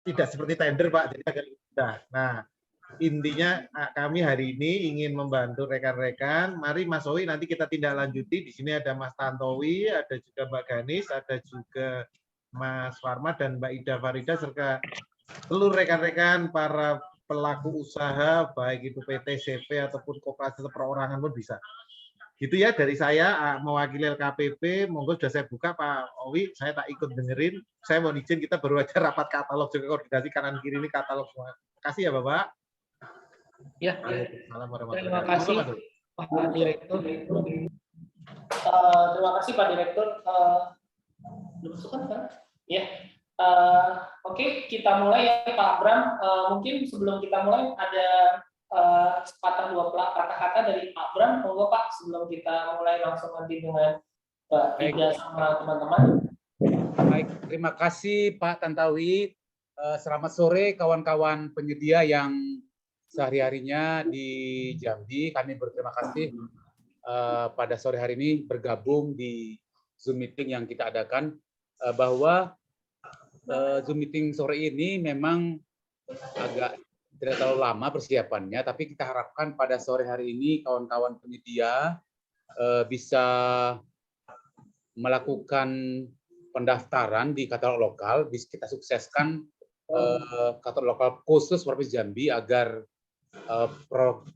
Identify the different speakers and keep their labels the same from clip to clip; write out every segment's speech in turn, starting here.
Speaker 1: tidak seperti tender Pak, jadi agak mudah. Nah, intinya kami hari ini ingin membantu rekan-rekan. Mari Mas Owi nanti kita tindak lanjuti. Di sini ada Mas Tantowi, ada juga Mbak Ganis, ada juga Mas Farma dan Mbak Ida Farida serta seluruh rekan-rekan para pelaku usaha baik itu PT, CP ataupun koperasi atau perorangan pun bisa. Gitu ya dari saya mewakili LKPP, monggo sudah saya buka Pak Owi, saya tak ikut dengerin. Saya mohon izin kita baru aja rapat katalog juga koordinasi kanan kiri ini katalog semua. Kasih ya Bapak.
Speaker 2: Ya. Terima kasih Pak Direktur. Terima kasih Pak Direktur. Ya. Oke, kita mulai ya Pak Abram. Mungkin sebelum kita mulai ada sepatah dua kata-kata dari Pak Abram, monggo Pak, sebelum kita mulai langsung nanti dengan Mbak Ida sama teman-teman.
Speaker 3: Baik, terima kasih Pak Tantowi. Selamat sore kawan-kawan penyedia yang sehari-harinya di Jambi. Kami berterima kasih pada sore hari ini bergabung di Zoom meeting yang kita adakan. Bahwa Zoom meeting sore ini memang agak tidak terlalu lama persiapannya, tapi kita harapkan pada sore hari ini kawan-kawan penyedia bisa melakukan pendaftaran di katalog lokal, bisa kita sukseskan katalog lokal khusus Provinsi Jambi agar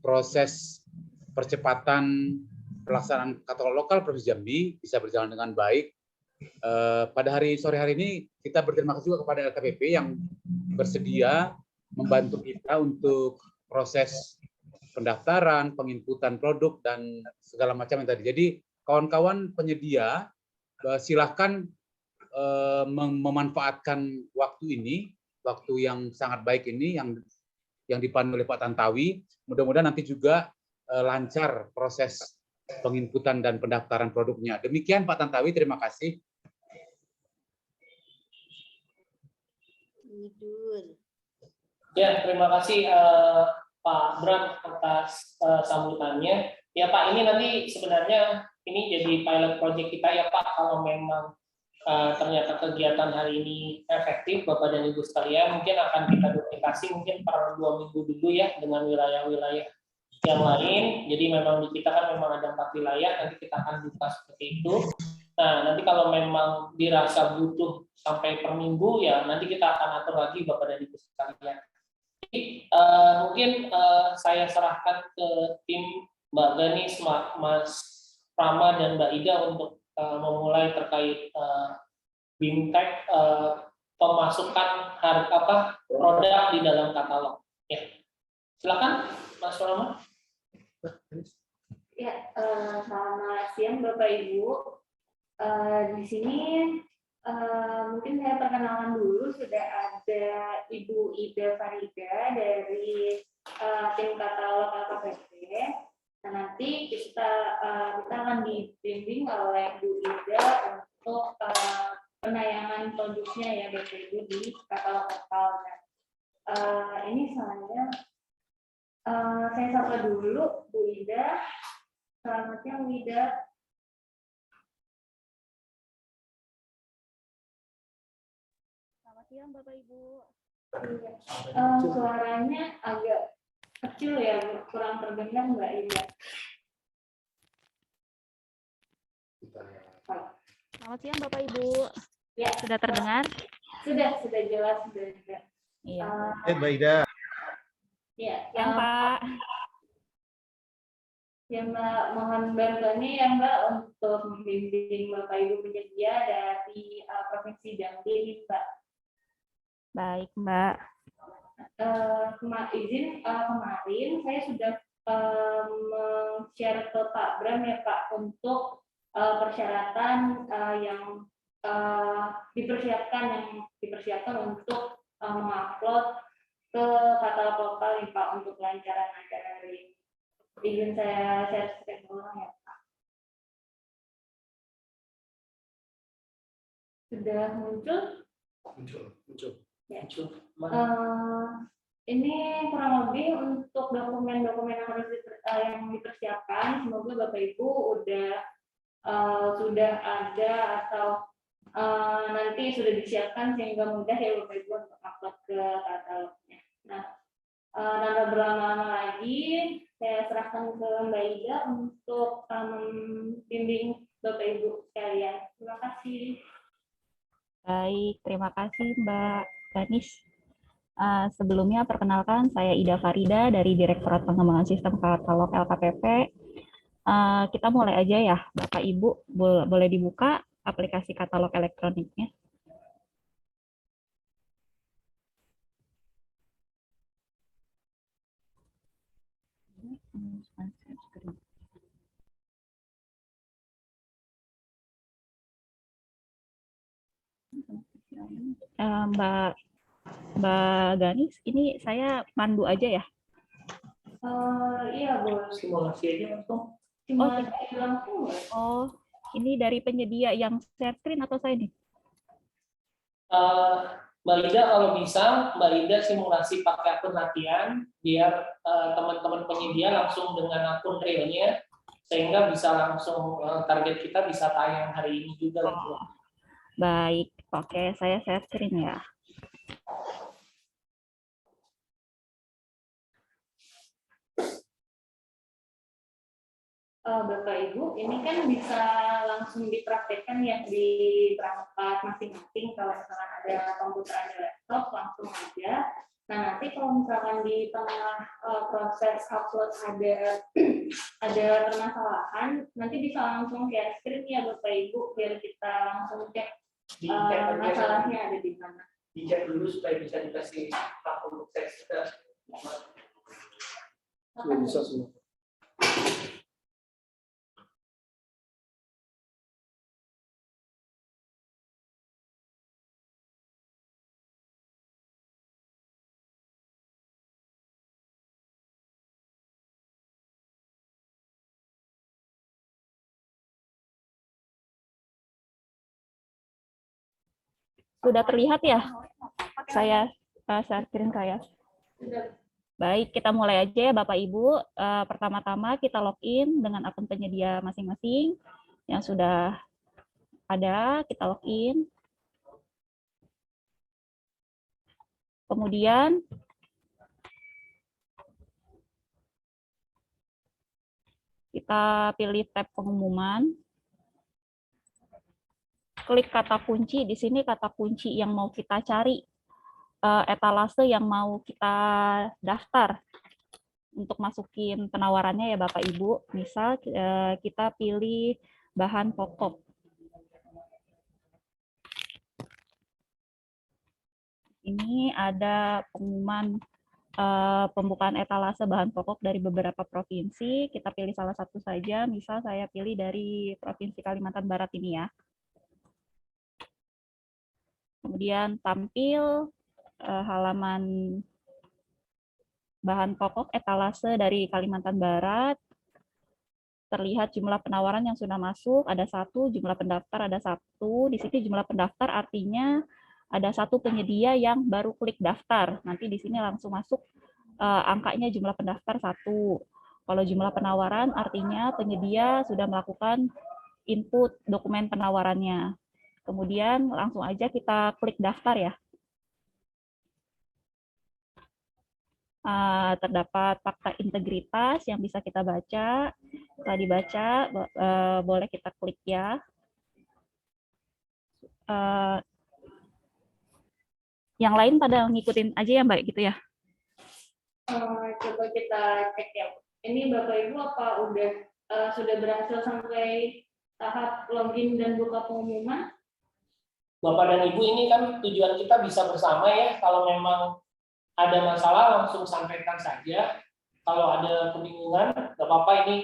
Speaker 3: proses percepatan pelaksanaan katalog lokal Provinsi Jambi bisa berjalan dengan baik. Pada sore hari ini kita berterima kasih juga kepada LKPP yang bersedia membantu kita untuk proses pendaftaran, penginputan produk dan segala macam yang tadi. Jadi kawan-kawan penyedia silahkan memanfaatkan waktu ini, waktu yang sangat baik ini yang dipandu oleh Pak Tantowi. Mudah-mudahan nanti juga lancar proses penginputan dan pendaftaran produknya. Demikian Pak Tantowi, terima kasih.
Speaker 2: Ya, terima kasih Pak Bram atas sambutannya. Ya Pak, ini nanti sebenarnya ini jadi pilot project kita ya Pak. Kalau memang ternyata kegiatan hari ini efektif, Bapak dan Ibu sekalian, mungkin akan kita duplikasi mungkin per 2 minggu dulu ya dengan wilayah-wilayah yang lain. Jadi memang di kita kan memang ada 4 wilayah, nanti kita akan buka seperti itu. Nah, nanti kalau memang dirasa butuh sampai per minggu ya nanti kita akan atur lagi Bapak dan Ibu sekalian. Jadi, mungkin saya serahkan ke tim Mbak Ganis, Mas Prama dan Mbak Ida untuk memulai terkait BIMTEK pemasukan produk di dalam katalog. Ya, silakan Mas Prama.
Speaker 4: Ya, selamat siang Bapak Ibu. Di sini mungkin saya perkenalkan dulu, sudah ada Ibu Ida Farida dari tim katalog LKPP. Nah, nanti kita akan dibimbing oleh Bu Ida untuk penayangan produknya ya Bapak Ibu di katalog lokal. Ini saya sapa dulu Bu Ida. Selamat siang Bu Ida. Siang Bapak Ibu. Suaranya agak kecil ya, kurang terdengar Mbak Ida.
Speaker 5: Selamat siang Bapak Ibu.
Speaker 4: Ya,
Speaker 5: sudah terdengar?
Speaker 4: Sudah jelas sudah.
Speaker 5: Iya.
Speaker 1: Mbak Ida.
Speaker 4: Ya,
Speaker 5: yang Pak.
Speaker 4: Ya Mbak, mohon bantuannya ya Mbak untuk membimbing Bapak Ibu penyedia dari Provinsi Jambi Mbak.
Speaker 5: Baik, Mbak.
Speaker 4: Kemarin saya sudah share ke Pak Bram ya Pak untuk persyaratan yang dipersiapkan untuk mengupload ke katalog lokal nih Pak untuk kelancaran acara hari ini. Izin saya share screen ulang ya Pak. Sudah muncul?
Speaker 2: Muncul.
Speaker 4: Ya. Ini kurang lebih untuk dokumen-dokumen yang harus yang dipersiapkan. Semoga Bapak Ibu sudah ada atau nanti sudah disiapkan sehingga mudah ya Bapak Ibu untuk upload ke katalognya. Nah, tanpa berlama-lama lagi, saya serahkan ke Mbak Ida untuk membimbing Bapak Ibu sekalian. Terima kasih.
Speaker 5: Baik, terima kasih Mbak Ganis. Sebelumnya perkenalkan saya Ida Farida dari Direktorat Pengembangan Sistem Katalog LKPP. Kita mulai aja ya, Bapak Ibu, boleh dibuka aplikasi katalog elektroniknya. Mbak Ganis, ini saya pandu aja ya?
Speaker 4: Iya, boleh.
Speaker 2: Simulasi aja langsung.
Speaker 4: Simulasi langsung boleh.
Speaker 5: Oh, ini dari penyedia yang share screen atau saya nih?
Speaker 2: Mbak Ida kalau bisa, Mbak Ida simulasi pakai akun latihan biar teman-teman penyedia langsung dengan akun realnya sehingga bisa langsung target kita bisa tayang hari ini juga.
Speaker 5: Oh, baik, oke, saya share screen ya.
Speaker 4: Bapak Ibu, ini kan bisa langsung dipraktekkan ya di perangkat masing-masing. Kalau misalkan ada komputer, ada laptop, langsung aja. Nah, nanti kalau misalkan di tengah proses upload ada permasalahan, nanti bisa langsung share screen ya Bapak Ibu, biar kita langsung cek masalahnya ada di mana.
Speaker 2: Dicek dulu supaya bisa dikasih hak untuk tes kita.
Speaker 4: Bisa semua.
Speaker 5: Sudah terlihat ya? Saya share screen saya. Baik, kita mulai aja ya Bapak Ibu. Pertama-tama kita login dengan akun penyedia masing-masing yang sudah ada, kita login. Kemudian kita pilih tab pengumuman. Klik kata kunci, di sini kata kunci yang mau kita cari, etalase yang mau kita daftar untuk masukin penawarannya ya Bapak Ibu. Misal kita pilih bahan pokok. Ini ada pengumuman pembukaan etalase bahan pokok dari beberapa provinsi. Kita pilih salah satu saja, misal saya pilih dari Provinsi Kalimantan Barat ini ya. Kemudian tampil halaman bahan pokok etalase dari Kalimantan Barat. Terlihat jumlah penawaran yang sudah masuk, ada 1, jumlah pendaftar ada 1. Di sini jumlah pendaftar artinya ada 1 penyedia yang baru klik daftar. Nanti di sini langsung masuk angkanya jumlah pendaftar 1. Kalau jumlah penawaran artinya penyedia sudah melakukan input dokumen penawarannya. Kemudian langsung aja kita klik daftar ya. Terdapat fakta integritas yang bisa kita baca. Setelah dibaca, boleh kita klik ya. Yang lain pada ngikutin aja ya Mbak, gitu ya?
Speaker 4: Coba kita cek ya. Ini Bapak Ibu apa udah sudah berhasil sampai tahap login dan buka pengumuman?
Speaker 2: Bapak dan Ibu, ini kan tujuan kita bisa bersama ya. Kalau memang ada masalah langsung sampaikan saja. Kalau ada kebingungan, nggak apa-apa, ini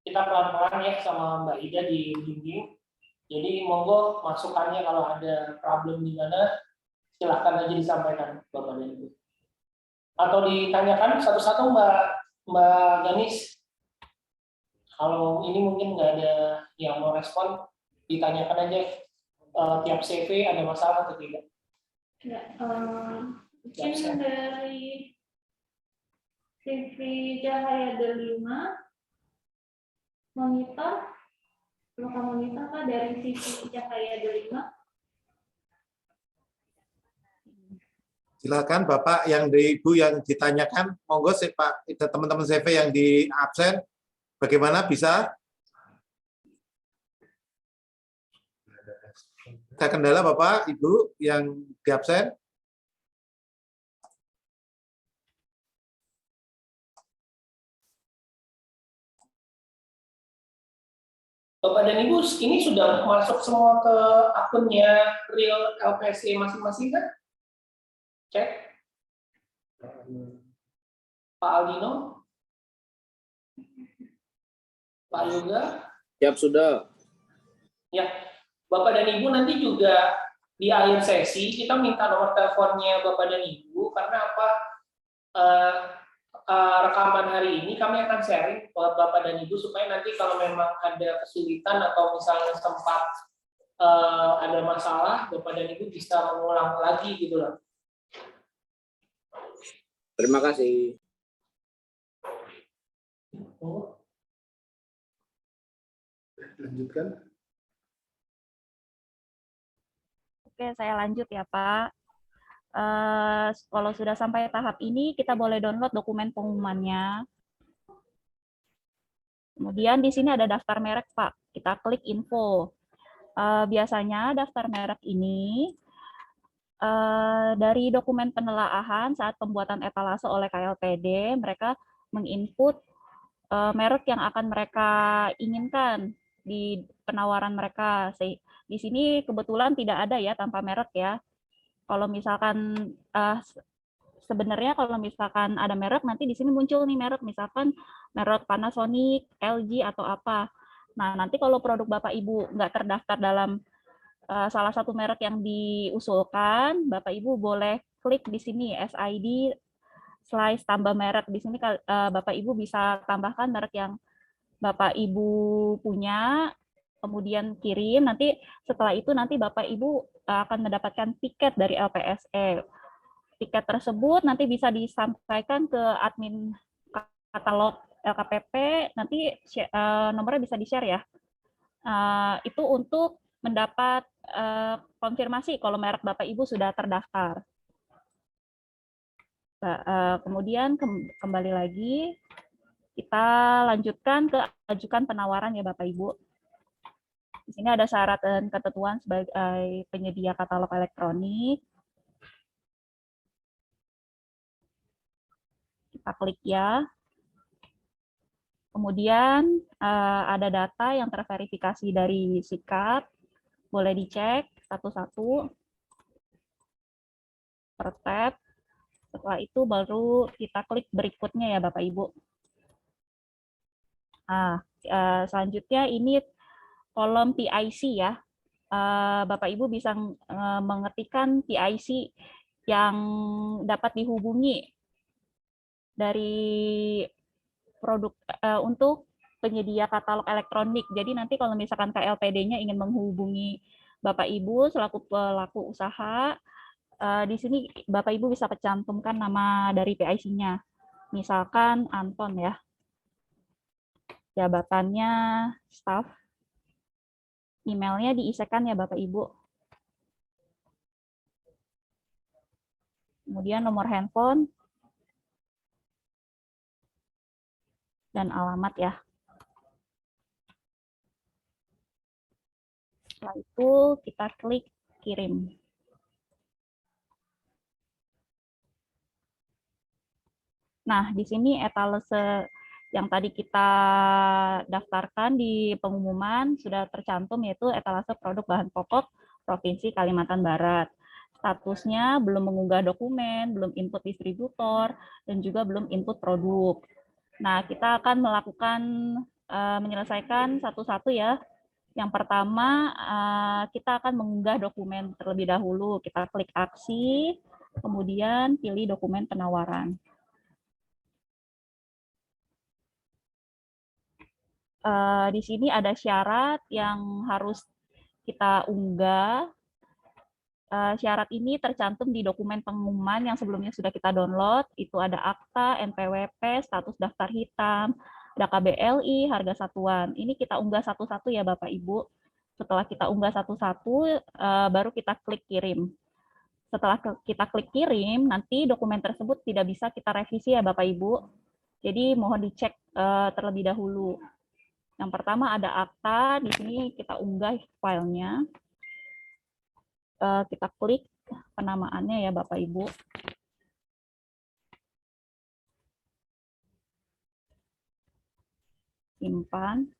Speaker 2: kita pelan-pelan ya sama Mbak Ida di bimbing. Jadi monggo masukannya kalau ada problem di mana, silahkan aja disampaikan Bapak dan Ibu. Atau ditanyakan satu-satu Mbak Ganis. Kalau ini mungkin nggak ada yang mau respon, ditanyakan aja tiap CV ada masalah atau tidak.
Speaker 4: Ya, mungkin dari CV Cahaya Delima monitor, apakah monitor Pak dari CV Cahaya Delima?
Speaker 1: Silakan Bapak yang di Ibu yang ditanyakan, monggo sih Pak, itu teman-teman CV yang di absen, bagaimana bisa? Ada kendala Bapak, Ibu yang di absen?
Speaker 2: Bapak dan Ibu, ini sudah masuk semua ke akunnya real LPSE masing-masing kan? Cek. Pak Aldino? Pak Yoga?
Speaker 6: Siap, sudah.
Speaker 2: Ya, Bapak dan Ibu nanti juga di akhir sesi kita minta nomor teleponnya Bapak dan Ibu karena apa? Rekaman hari ini kami akan sharing buat Bapak dan Ibu supaya nanti kalau memang ada kesulitan atau misalnya sempat ada masalah, Bapak dan Ibu bisa mengulang lagi gitu loh.
Speaker 6: Terima kasih.
Speaker 1: Lanjutkan.
Speaker 5: Oke, saya lanjut ya Pak. Kalau sudah sampai tahap ini, kita boleh download dokumen pengumumannya. Kemudian di sini ada daftar merek, Pak. Kita klik info. Biasanya daftar merek ini dari dokumen penelaahan saat pembuatan etalase oleh KLPD, mereka menginput merek yang akan mereka inginkan di penawaran mereka. Di sini kebetulan tidak ada ya tanpa merek ya. Kalau misalkan sebenarnya kalau misalkan ada merek, nanti di sini muncul nih merek, misalkan merek Panasonic, LG, atau apa. Nah, nanti kalau produk Bapak Ibu nggak terdaftar dalam salah satu merek yang diusulkan, Bapak Ibu boleh klik di sini, SID, slice tambah merek. Di sini Bapak Ibu bisa tambahkan merek yang Bapak Ibu punya, kemudian kirim, nanti setelah itu nanti Bapak Ibu akan mendapatkan tiket dari LPSE. Tiket tersebut nanti bisa disampaikan ke admin katalog LKPP, nanti nomornya bisa di-share ya. Itu untuk mendapat konfirmasi kalau merek Bapak Ibu sudah terdaftar. Kemudian kembali lagi, kita lanjutkan ke ajukan penawaran ya Bapak Ibu. Di sini ada syarat dan ketentuan sebagai penyedia katalog elektronik. Kita klik ya. Kemudian ada data yang terverifikasi dari SIKAP, boleh dicek satu-satu per tab. Setelah itu baru kita klik berikutnya ya Bapak Ibu. Nah, selanjutnya ini kolom PIC ya. Bapak Ibu bisa mengetikkan PIC yang dapat dihubungi dari produk untuk penyedia katalog elektronik. Jadi nanti kalau misalkan KLPD-nya ingin menghubungi Bapak Ibu selaku pelaku usaha, di sini Bapak Ibu bisa cantumkan nama dari PIC-nya. Misalkan Anton ya. Jabatannya staff. Emailnya diisikan ya Bapak Ibu. Kemudian nomor handphone dan alamat ya. Setelah itu kita klik kirim. Nah, di sini etalase yang tadi kita daftarkan di pengumuman sudah tercantum, yaitu etalase produk bahan pokok Provinsi Kalimantan Barat. Statusnya belum mengunggah dokumen, belum input distributor, dan juga belum input produk. Nah, kita akan melakukan menyelesaikan satu-satu ya. Yang pertama, kita akan mengunggah dokumen terlebih dahulu. Kita klik aksi, kemudian pilih dokumen penawaran. Di sini ada syarat yang harus kita unggah. Syarat ini tercantum di dokumen pengumuman yang sebelumnya sudah kita download. Itu ada akta, NPWP, status daftar hitam, ada KBLI, harga satuan. Ini kita unggah satu-satu ya Bapak Ibu. Setelah kita unggah satu-satu, baru kita klik kirim. Setelah kita klik kirim, nanti dokumen tersebut tidak bisa kita revisi ya Bapak Ibu. Jadi mohon dicek terlebih dahulu. Yang pertama ada akta, di sini kita unggah filenya. Kita klik penamaannya ya Bapak Ibu. Simpan.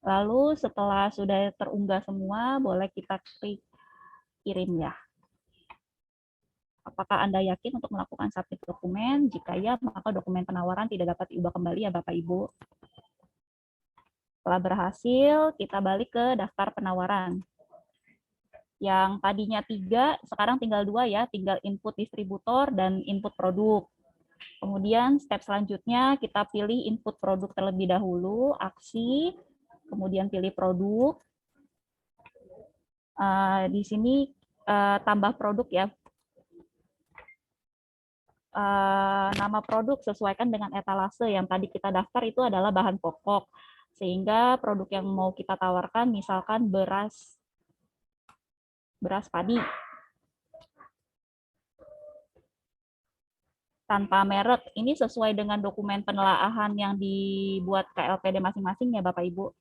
Speaker 5: Lalu setelah sudah terunggah semua, boleh kita klik kirim ya. Apakah Anda yakin untuk melakukan submit dokumen? Jika ya, maka dokumen penawaran tidak dapat diubah kembali ya Bapak Ibu. Setelah berhasil, kita balik ke daftar penawaran. Yang tadinya 3, sekarang tinggal 2 ya, tinggal input distributor dan input produk. Kemudian step selanjutnya kita pilih input produk terlebih dahulu, aksi, kemudian pilih produk. Di sini tambah produk ya. Nama produk sesuaikan dengan etalase yang tadi kita daftar itu adalah bahan pokok. Sehingga produk yang mau kita tawarkan misalkan beras padi. Tanpa merek, ini sesuai dengan dokumen penelaahan yang dibuat KLPD masing-masing ya Bapak Ibu.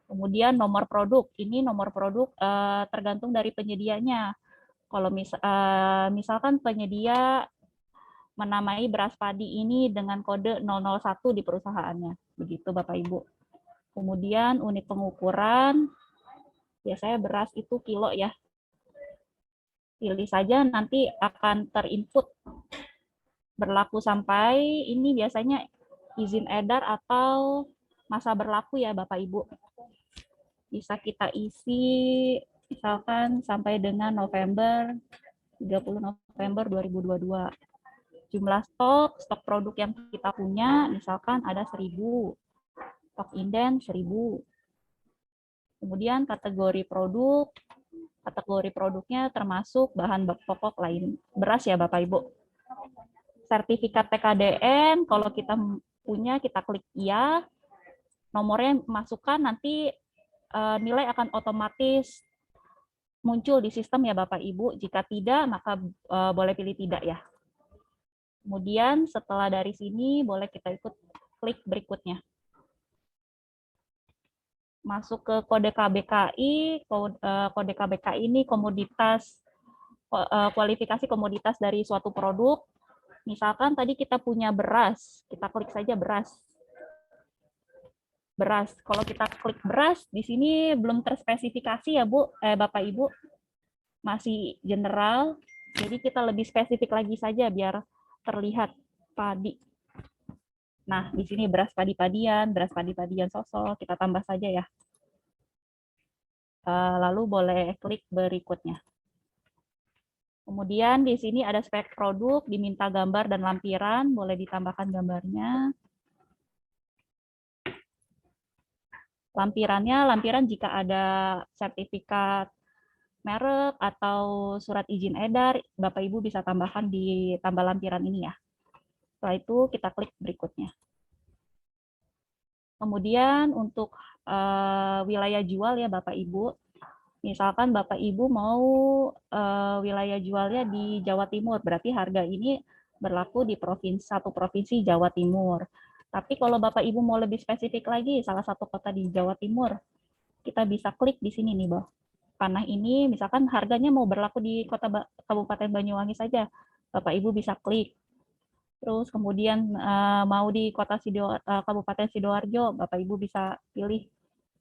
Speaker 5: Kemudian nomor produk, ini nomor produk tergantung dari penyedianya. Kalau misalkan penyedia menamai beras padi ini dengan kode 001 di perusahaannya. Begitu Bapak Ibu. Kemudian unit pengukuran, biasanya beras itu kilo ya. Pilih saja, nanti akan terinput. Berlaku sampai, ini biasanya izin edar atau masa berlaku ya Bapak Ibu. Bisa kita isi misalkan sampai dengan November, 30 November 2022. Jumlah stok produk yang kita punya, misalkan ada 1000, stok inden 1000. Kemudian kategori produknya termasuk bahan pokok lain, beras ya Bapak Ibu. Sertifikat TKDN, kalau kita punya, kita klik iya, nomornya masukkan, nanti nilai akan otomatis muncul di sistem ya Bapak Ibu. Jika tidak, maka boleh pilih tidak ya. Kemudian setelah dari sini boleh kita ikut klik berikutnya. Masuk ke kode KBKI, kode KBKI ini komoditas, kualifikasi komoditas dari suatu produk. Misalkan tadi kita punya beras, kita klik saja beras. Kalau kita klik beras, di sini belum terspesifikasi ya Bapak Ibu, masih general. Jadi kita lebih spesifik lagi saja biar terlihat padi. Nah, di sini beras padi-padian sosok, kita tambah saja ya. Lalu boleh klik berikutnya. Kemudian di sini ada spek produk, diminta gambar dan lampiran, boleh ditambahkan gambarnya. Lampiran jika ada sertifikat merek atau surat izin edar, Bapak Ibu bisa tambahkan di tambah lampiran ini ya. Setelah itu kita klik berikutnya. Kemudian untuk wilayah jual ya Bapak Ibu, misalkan Bapak Ibu mau wilayah jualnya di Jawa Timur, berarti harga ini berlaku di satu provinsi Jawa Timur. Tapi kalau Bapak Ibu mau lebih spesifik lagi, salah satu kota di Jawa Timur, kita bisa klik di sini nih, Bang. Panah ini misalkan harganya mau berlaku di Kabupaten Banyuwangi saja, Bapak Ibu bisa klik. Terus kemudian mau di Kabupaten Sidoarjo, Bapak Ibu bisa pilih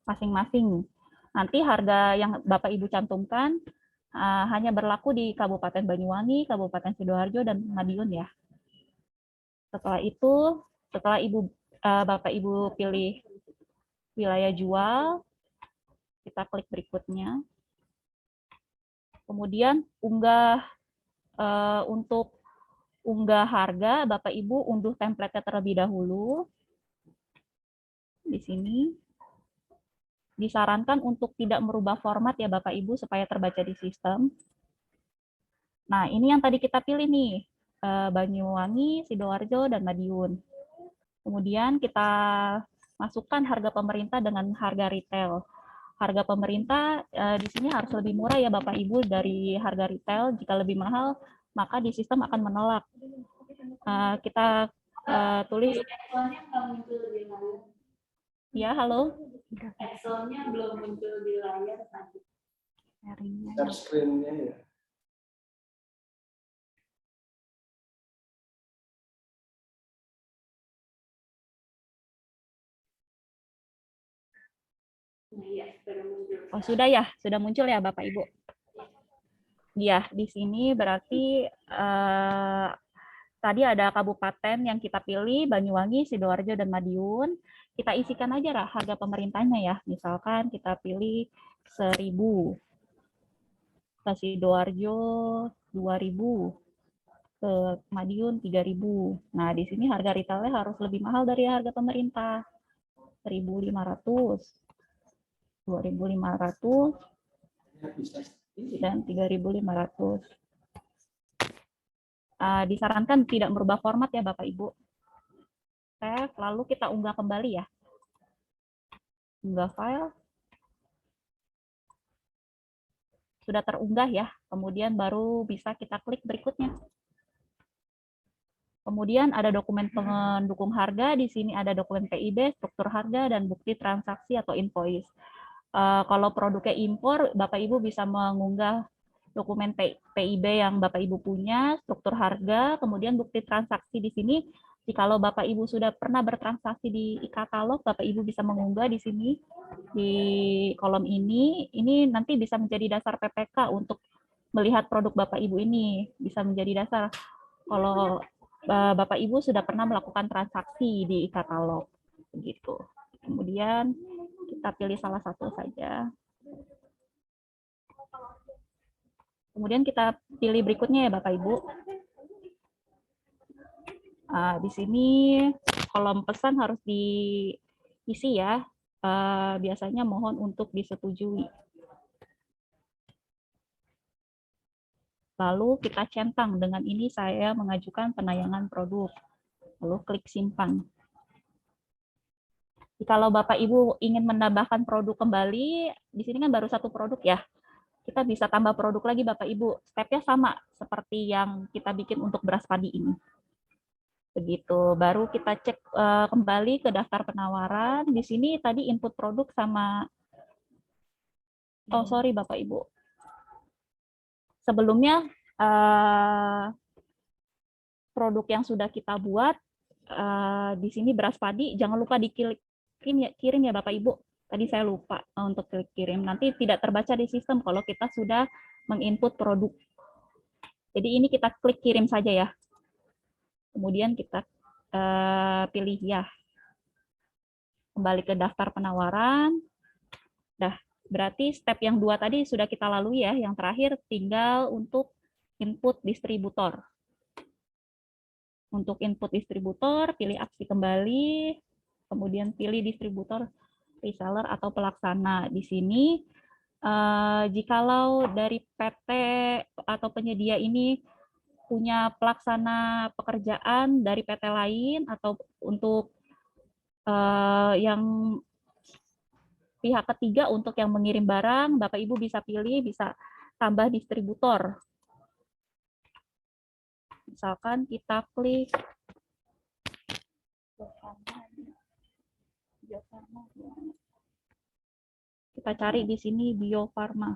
Speaker 5: masing-masing. Nanti harga yang Bapak Ibu cantumkan hanya berlaku di Kabupaten Banyuwangi, Kabupaten Sidoarjo, dan Madiun ya. Setelah itu, setelah Bapak Ibu pilih wilayah jual, kita klik berikutnya. Kemudian untuk unggah harga, Bapak Ibu unduh template-nya terlebih dahulu. Di sini disarankan untuk tidak merubah format ya Bapak Ibu supaya terbaca di sistem. Nah, ini yang tadi kita pilih nih, Banyuwangi, Sidoarjo, dan Madiun. Kemudian kita masukkan harga pemerintah dengan harga retail. Harga pemerintah di sini harus lebih murah ya Bapak Ibu dari harga retail. Jika lebih mahal, maka di sistem akan menolak. Kita tulis.
Speaker 4: Excelnya nggak muncul di layar.
Speaker 5: Ya, halo.
Speaker 4: Excelnya belum muncul di layar tadi.
Speaker 2: Share screen-nya ya.
Speaker 4: Nah, iya, sudah muncul.
Speaker 5: Oh, sudah ya? Sudah muncul ya Bapak Ibu? Ya, di sini berarti tadi ada kabupaten yang kita pilih, Banyuwangi, Sidoarjo, dan Madiun. Kita isikan aja lah harga pemerintahnya ya. Misalkan kita pilih 1.000. Ke Sidoarjo 2.000. Ke Madiun 3.000. Nah, di sini harga retailnya harus lebih mahal dari harga pemerintah. 1.500. 2.500. Dan 3.500. Disarankan tidak merubah format ya Bapak Ibu. Save, lalu kita unggah kembali ya. Unggah file. Sudah terunggah ya, kemudian baru bisa kita klik berikutnya. Kemudian ada dokumen pendukung harga, di sini ada dokumen PIB, struktur harga, dan bukti transaksi atau invoice. Kalau produknya impor, Bapak Ibu bisa mengunggah dokumen PIB yang Bapak Ibu punya, struktur harga, kemudian bukti transaksi di sini. Jikalau Bapak Ibu sudah pernah bertransaksi di e-katalog, Bapak Ibu bisa mengunggah di sini, di kolom ini. Ini nanti bisa menjadi dasar PPK untuk melihat produk Bapak Ibu ini. Bisa menjadi dasar kalau Bapak Ibu sudah pernah melakukan transaksi di e-katalog. Begitu. Kemudian kita pilih salah satu saja. Kemudian kita pilih berikutnya ya Bapak Ibu. Di sini kolom pesan harus diisi ya. Biasanya mohon untuk disetujui. Lalu kita centang, dengan ini saya mengajukan penayangan produk. Lalu klik simpan. Kalau Bapak Ibu ingin menambahkan produk kembali, di sini kan baru satu produk ya. Kita bisa tambah produk lagi Bapak Ibu. Stepnya sama seperti yang kita bikin untuk beras padi ini. Begitu. Baru kita cek kembali ke daftar penawaran. Di sini tadi input produk sama, oh sorry Bapak Ibu. Sebelumnya produk yang sudah kita buat, di sini beras padi, jangan lupa kirim ya Bapak Ibu. Tadi saya lupa untuk klik kirim. Nanti tidak terbaca di sistem kalau kita sudah menginput produk. Jadi ini kita klik kirim saja ya. Kemudian kita pilih ya. Kembali ke daftar penawaran. Dah, berarti step yang 2 tadi sudah kita lalui ya. Yang terakhir tinggal untuk input distributor. Untuk input distributor, pilih aksi kembali, kemudian pilih distributor, reseller, atau pelaksana. Di sini, jikalau dari PT atau penyedia ini punya pelaksana pekerjaan dari PT lain, atau untuk yang pihak ketiga untuk yang mengirim barang, Bapak Ibu bisa pilih, bisa tambah distributor. Misalkan kita klik kita cari di sini Bio Farma.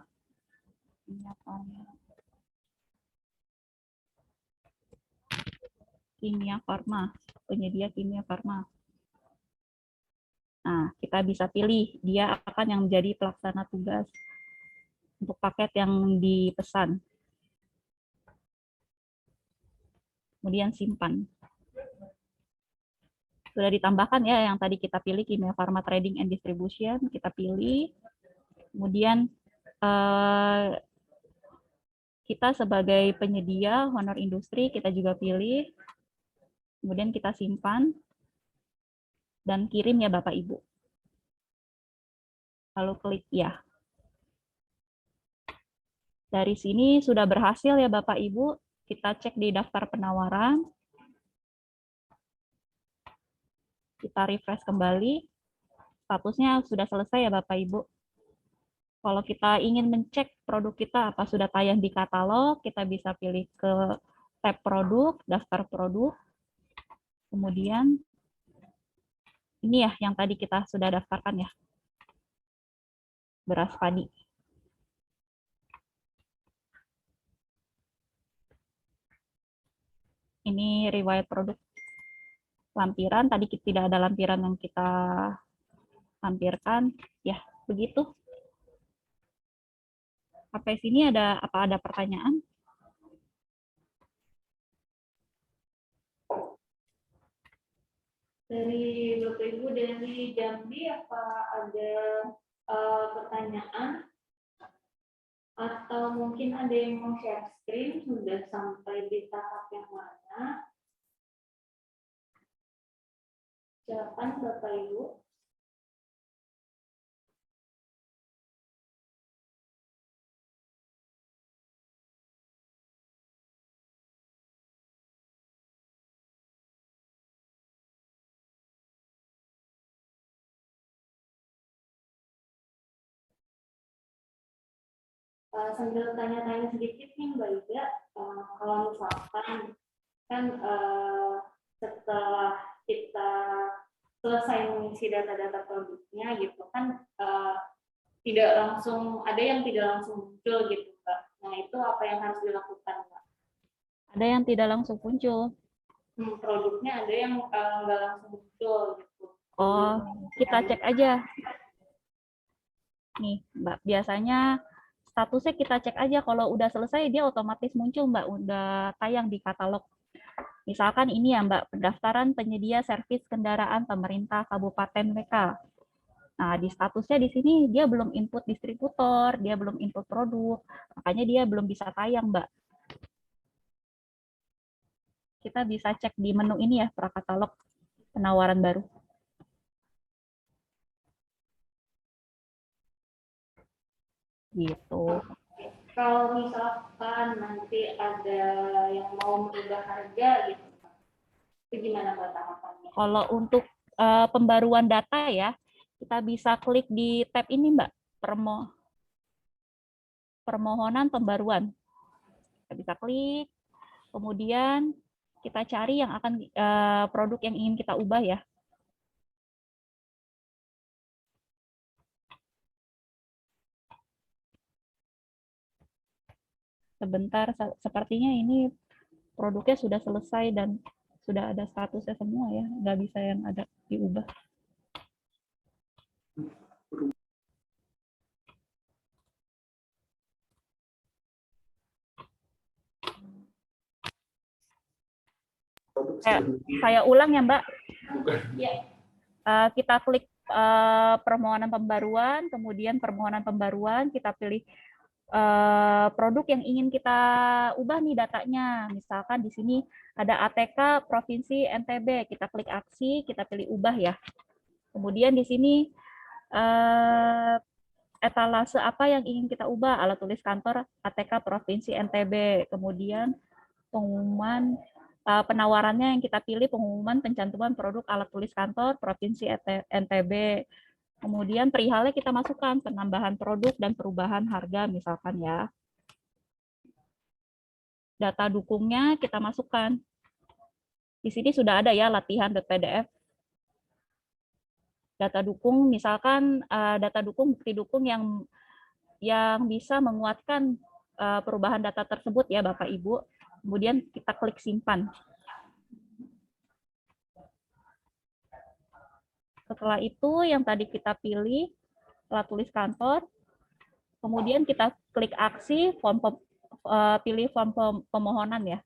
Speaker 5: Kimia Farma, penyedia Kimia Farma. Nah, kita bisa pilih dia akan yang menjadi pelaksana tugas. untuk paket yang dipesan. Kemudian simpan. Sudah ditambahkan ya yang tadi kita pilih, Kimia Pharma Trading and Distribution, kita pilih. Kemudian kita sebagai penyedia Honor Industri, kita juga pilih. Kemudian kita simpan dan kirim ya Bapak Ibu. Lalu klik ya. Dari sini sudah berhasil ya Bapak Ibu. Kita cek di daftar penawaran. Kita refresh kembali. Statusnya sudah selesai ya Bapak Ibu. Kalau kita ingin mencek produk kita apa sudah tayang di katalog, kita bisa pilih ke tab produk, daftar produk. Kemudian ini ya yang tadi kita sudah daftarkan ya. Beras padi. Ini riwayat produk lampiran. Tadi tidak ada lampiran yang kita lampirkan. Ya, begitu. Sampai sini ada pertanyaan?
Speaker 4: Dari Bapak Ibu dari Jambi, apa ada pertanyaan? Atau mungkin ada yang mau share screen, sudah sampai di tahap yang mana? Silakan Bapak Ibu. Sambil tanya-tanya sedikit nih Mbak Ida, kalau misalkan kan setelah kita selesai mengisi data-data produknya gitu kan tidak langsung, ada yang tidak langsung muncul gitu Mbak. Nah itu apa yang harus dilakukan Mbak?
Speaker 5: Ada yang tidak langsung muncul.
Speaker 4: Produknya ada yang nggak langsung muncul gitu.
Speaker 5: Oh, kita cek aja. Nih Mbak, biasanya statusnya kita cek aja, kalau udah selesai dia otomatis muncul Mbak, udah tayang di katalog. Misalkan ini ya Mbak, pendaftaran penyedia servis kendaraan pemerintah Kabupaten WK. Nah, di statusnya di sini dia belum input distributor, dia belum input produk, makanya dia belum bisa tayang Mbak. Kita bisa cek di menu ini ya, prakatalog penawaran baru. Gitu.
Speaker 4: Kalau misalkan nanti ada yang mau merubah harga gitu, itu gimana Mbak tahapannya?
Speaker 5: Kalau untuk pembaruan data ya, kita bisa klik di tab ini Mbak, permohonan pembaruan. Kita bisa klik, kemudian kita cari yang akan produk yang ingin kita ubah ya. Sebentar, sepertinya ini produknya sudah selesai dan sudah ada statusnya semua ya, nggak bisa yang ada diubah. Saya ulang ya Mbak.
Speaker 4: Ya.
Speaker 5: Kita klik permohonan pembaruan, kemudian permohonan pembaruan, kita pilih produk yang ingin kita ubah nih datanya. Misalkan di sini ada ATK Provinsi NTB, kita klik aksi, kita pilih ubah ya. Kemudian di sini etalase apa yang ingin kita ubah, alat tulis kantor ATK Provinsi NTB. Kemudian pengumuman penawarannya yang kita pilih, pengumuman pencantuman produk alat tulis kantor Provinsi NTB. Kemudian perihalnya kita masukkan penambahan produk dan perubahan harga misalkan ya. Data dukungnya kita masukkan. Di sini sudah ada ya latihan.pdf. Data dukung misalkan data dukung, bukti dukung yang bisa menguatkan perubahan data tersebut ya Bapak Ibu. Kemudian kita klik simpan. Setelah itu yang tadi kita pilih alat tulis kantor, Kemudian kita klik aksi, pilih form pemohonan ya.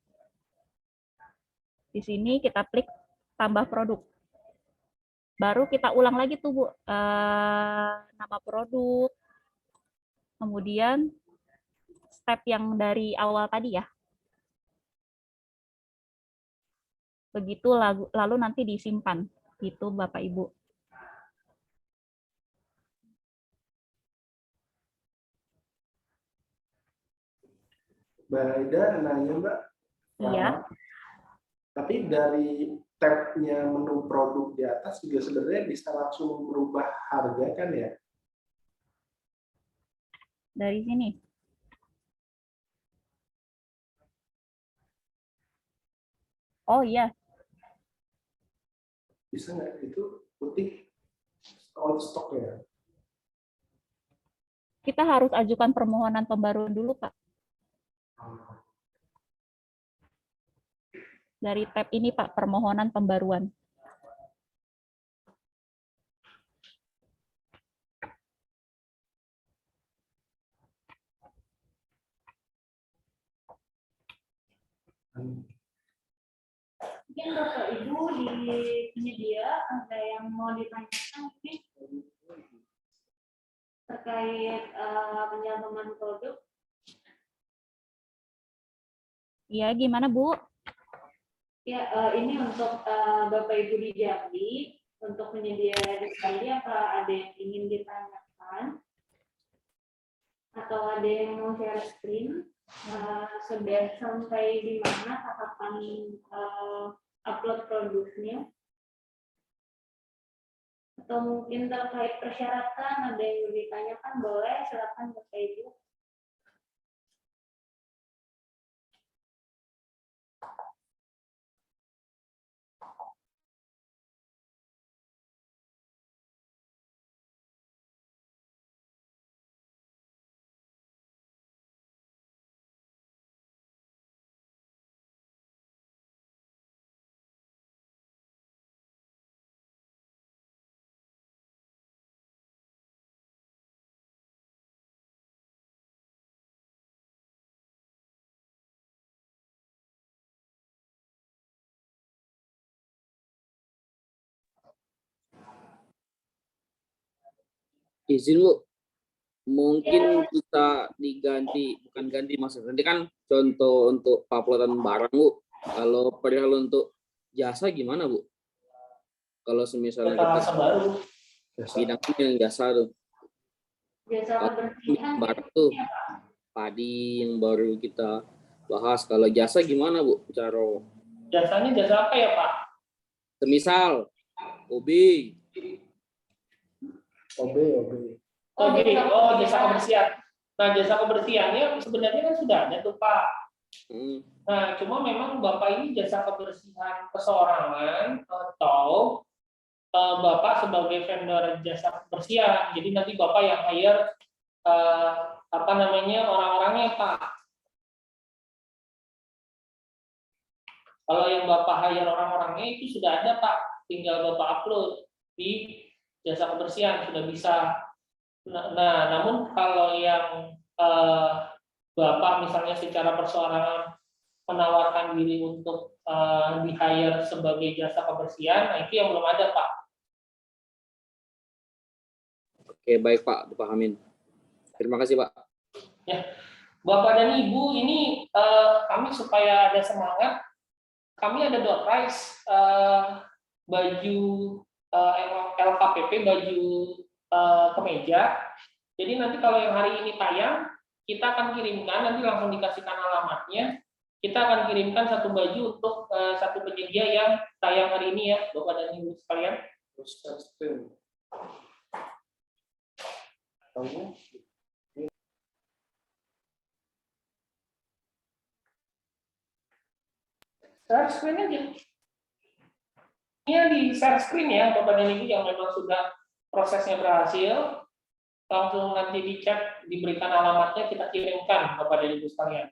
Speaker 5: Di sini kita klik tambah produk. Baru kita ulang lagi tuh Bu, nama produk, kemudian step yang dari awal tadi ya. Begitu lalu nanti disimpan. Gitu Bapak Ibu.
Speaker 7: Mbak Aida nanya Mbak.
Speaker 5: Iya.
Speaker 7: Tapi dari tab-nya menu produk di atas juga sebenarnya bisa langsung berubah harga kan ya?
Speaker 5: Dari sini. Oh iya,
Speaker 7: Bisa nggak itu putih out stock ya?
Speaker 5: kita harus ajukan permohonan pembaruan dulu Pak. Dari tab ini Pak, permohonan pembaruan.
Speaker 4: Mungkin Bapak Ibu di penyedia ada yang mau ditanyakan mungkin terkait penjamin produk.
Speaker 5: Iya, gimana Bu?
Speaker 4: Ya, ini untuk Bapak Ibu di Jambi, untuk penyedia di Jambi, apa ada yang ingin ditanyakan? Atau ada yang mau share screen? Sudah sampai di mana tahapan upload produknya? Atau mungkin terkait persyaratan, ada yang mau ditanyakan, boleh, silakan Bapak Ibu.
Speaker 6: Izin Bu, mungkin bisa diganti, bukan ganti maksudnya. Nanti kan contoh untuk uploadan barang Bu. Kalau perihal untuk jasa gimana Bu? Kalau semisalnya kita
Speaker 2: baru.
Speaker 6: bidangnya yang jasa tuh.
Speaker 4: Jasa kebersihan
Speaker 6: Barang tuh padi yang baru kita bahas. Kalau jasa gimana Bu? Cara
Speaker 2: Jasanya jasa apa ya Pak?
Speaker 6: semisal OB.
Speaker 7: OB.
Speaker 2: Jasa kebersihan. Nah, jasa kebersihannya sebenarnya kan sudah ada tuh Pak. Nah, cuma memang Bapak ini jasa kebersihan perorangan atau Bapak sebagai vendor jasa kebersihan. Jadi nanti Bapak yang hire orang-orangnya Pak. Kalau yang Bapak hire orang-orangnya itu sudah ada Pak, tinggal Bapak upload di jasa kebersihan sudah bisa. Nah, namun kalau yang Bapak misalnya secara perseorangan menawarkan diri untuk di-hire sebagai jasa kebersihan, nah itu yang belum ada Pak.
Speaker 6: Oke, baik Pak, dipahamin. Terima kasih Pak.
Speaker 2: Ya, Bapak dan Ibu, ini kami supaya ada semangat, kami ada door prize baju LKPP, baju kemeja. Jadi nanti kalau yang hari ini tayang, kita akan kirimkan, nanti langsung dikasihkan alamatnya. Kita akan kirimkan satu baju untuk satu penyedia yang tayang hari ini ya, Bapak dan Ibu sekalian. Share screen aja. Ini di share screen ya, Bapak dan Ibu yang memang sudah prosesnya berhasil. Langsung nanti dicek, diberikan alamatnya, kita kirimkan Bapak dan Ibu sekalian.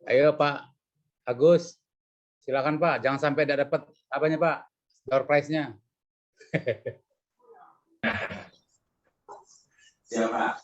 Speaker 3: Ayo Pak Agus, silakan Pak. Jangan sampai tidak dapat apanya Pak, door prize-nya.
Speaker 8: Siap, Pak.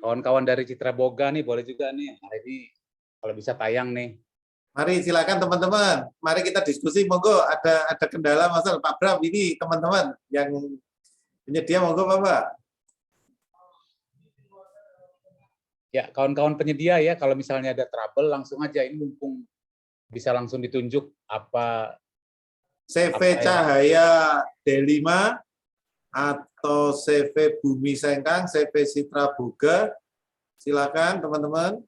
Speaker 3: Kawan-kawan dari Citra Boga nih boleh juga nih hari ini kalau bisa tayang nih.
Speaker 1: Mari silakan teman-teman. Mari kita diskusi. Monggo ada kendala masalah Pak Bram ini teman-teman yang penyedia monggo Bapak.
Speaker 3: Ya, kawan-kawan penyedia ya, kalau misalnya ada trouble langsung aja, ini mumpung bisa langsung ditunjuk apa
Speaker 1: CV Cahaya D5 atau CV Bumi Sengkang, CV Citra Boga. Silakan teman-teman.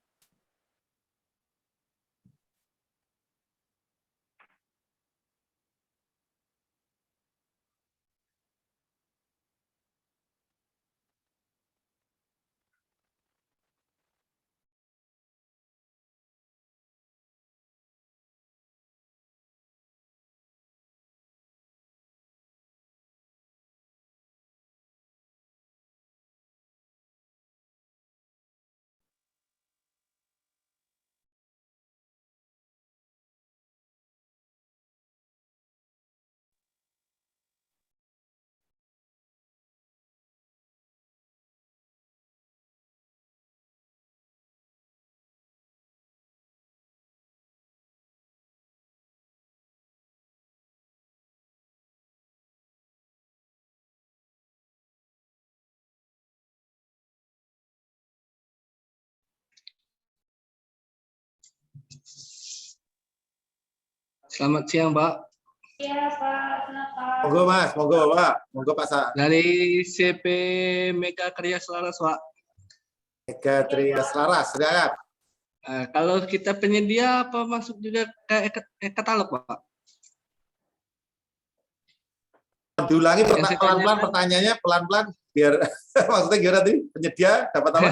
Speaker 9: Selamat siang, Pak.
Speaker 4: Iya, Pak. Silakan.
Speaker 1: Monggo Mas, monggo Pak. Monggo Pak Sa.
Speaker 9: Dari CP Mega Karya Selaras, Pak.
Speaker 1: Mega Tria Selaras, silakan.
Speaker 9: Kalau kita penyedia apa masuk juga ke katalog, Pak?
Speaker 1: Diulangi
Speaker 9: Yang saya
Speaker 1: pelan-pelan
Speaker 9: tanyakan-
Speaker 1: pertanyaannya pelan-pelan biar maksudnya gimana tadi? Penyedia dapat apa?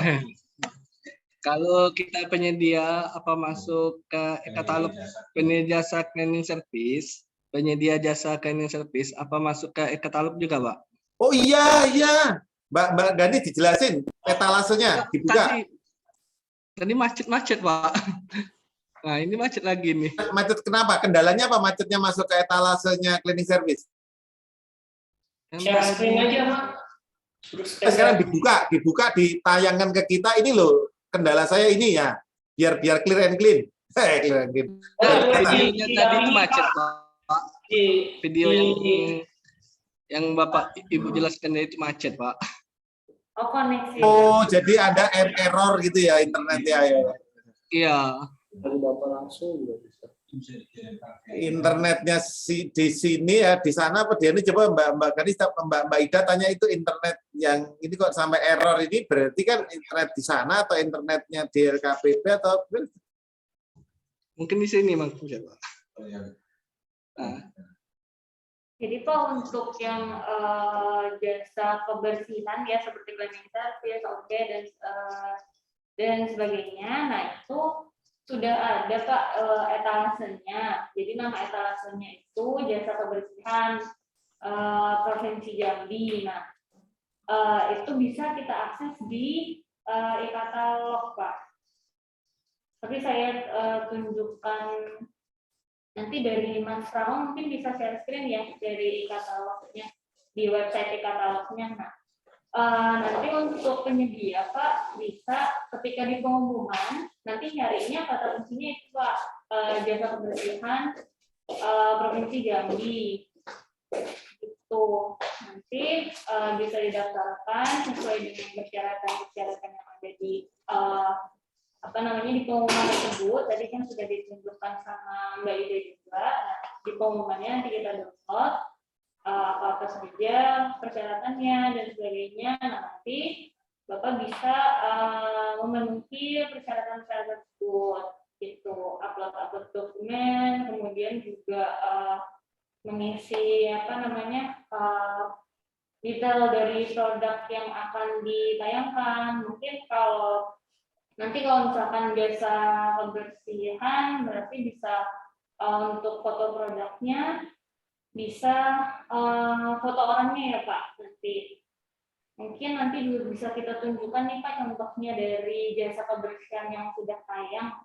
Speaker 9: Kalau kita penyedia apa masuk ke katalog penyedia jasa cleaning service, penyedia jasa cleaning service apa masuk ke katalog juga, Pak?
Speaker 1: Oh iya, iya. Mbak Gani dijelasin etalasenya dibuka.
Speaker 9: Tadi macet-macet, Pak. Nah, ini macet lagi nih.
Speaker 1: Macet kenapa? Kendalanya apa macetnya masuk ke etalasenya cleaning service?
Speaker 2: Share screen aja, Pak. Suruh share.
Speaker 1: Sekarang dibuka, ditayangkan ke kita. Ini loh kendala saya ini ya. Biar clear and clean. Clear and clean.
Speaker 9: Videonya tadi itu macet, Pak. Video yang Bapak Ibu jelaskan itu macet, Pak.
Speaker 4: Oh, koneksi.
Speaker 1: Oh, jadi ada error gitu ya internetnya ya.
Speaker 9: Iya.
Speaker 7: Dari Bapak langsung juga bisa.
Speaker 1: Internetnya di sini ya, di sana apa dia ini coba Mbak Gani, Mbak Ida tanya itu internet yang ini kok sampai error ini berarti kan internet di sana atau internetnya di LKPP atau
Speaker 9: Mungkin di sini maksudnya, Pak. Nah.
Speaker 4: Jadi Pak untuk yang jasa kebersihan ya seperti cleaning service, oke dan sebagainya, nah itu sudah ada Pak etalasenya. Jadi nama etalasenya itu jasa kebersihan Provinsi Jambi. Nah itu bisa kita akses di e-katalog Pak. Tapi saya tunjukkan Nanti dari Mas Rama mungkin bisa share screen ya dari e-katalognya di website e-katalognya. Nah, nanti untuk penyedia Pak bisa ketika di pengumuman nanti nyarinya kata kuncinya itu Pak, jasa kebersihan Provinsi Jambi itu nanti bisa didaftarkan sesuai dengan persyaratan yang ada di di pengumuman tersebut. Tadi kan sudah ditunjukkan sama Mbak Ida juga. Nah, di pengumumannya nanti kita download apa saja persyaratannya dan sebagainya. Nah, nanti Bapak bisa memenuhi persyaratan-persyaratan tersebut. Itu upload dokumen, kemudian juga mengisi detail dari produk yang akan ditayangkan. Mungkin kalau misalkan jasa kebersihan berarti bisa untuk foto produknya bisa foto orangnya ya Pak. Mungkin nanti bisa kita tunjukkan nih Pak contohnya dari jasa kebersihan yang sudah tayang.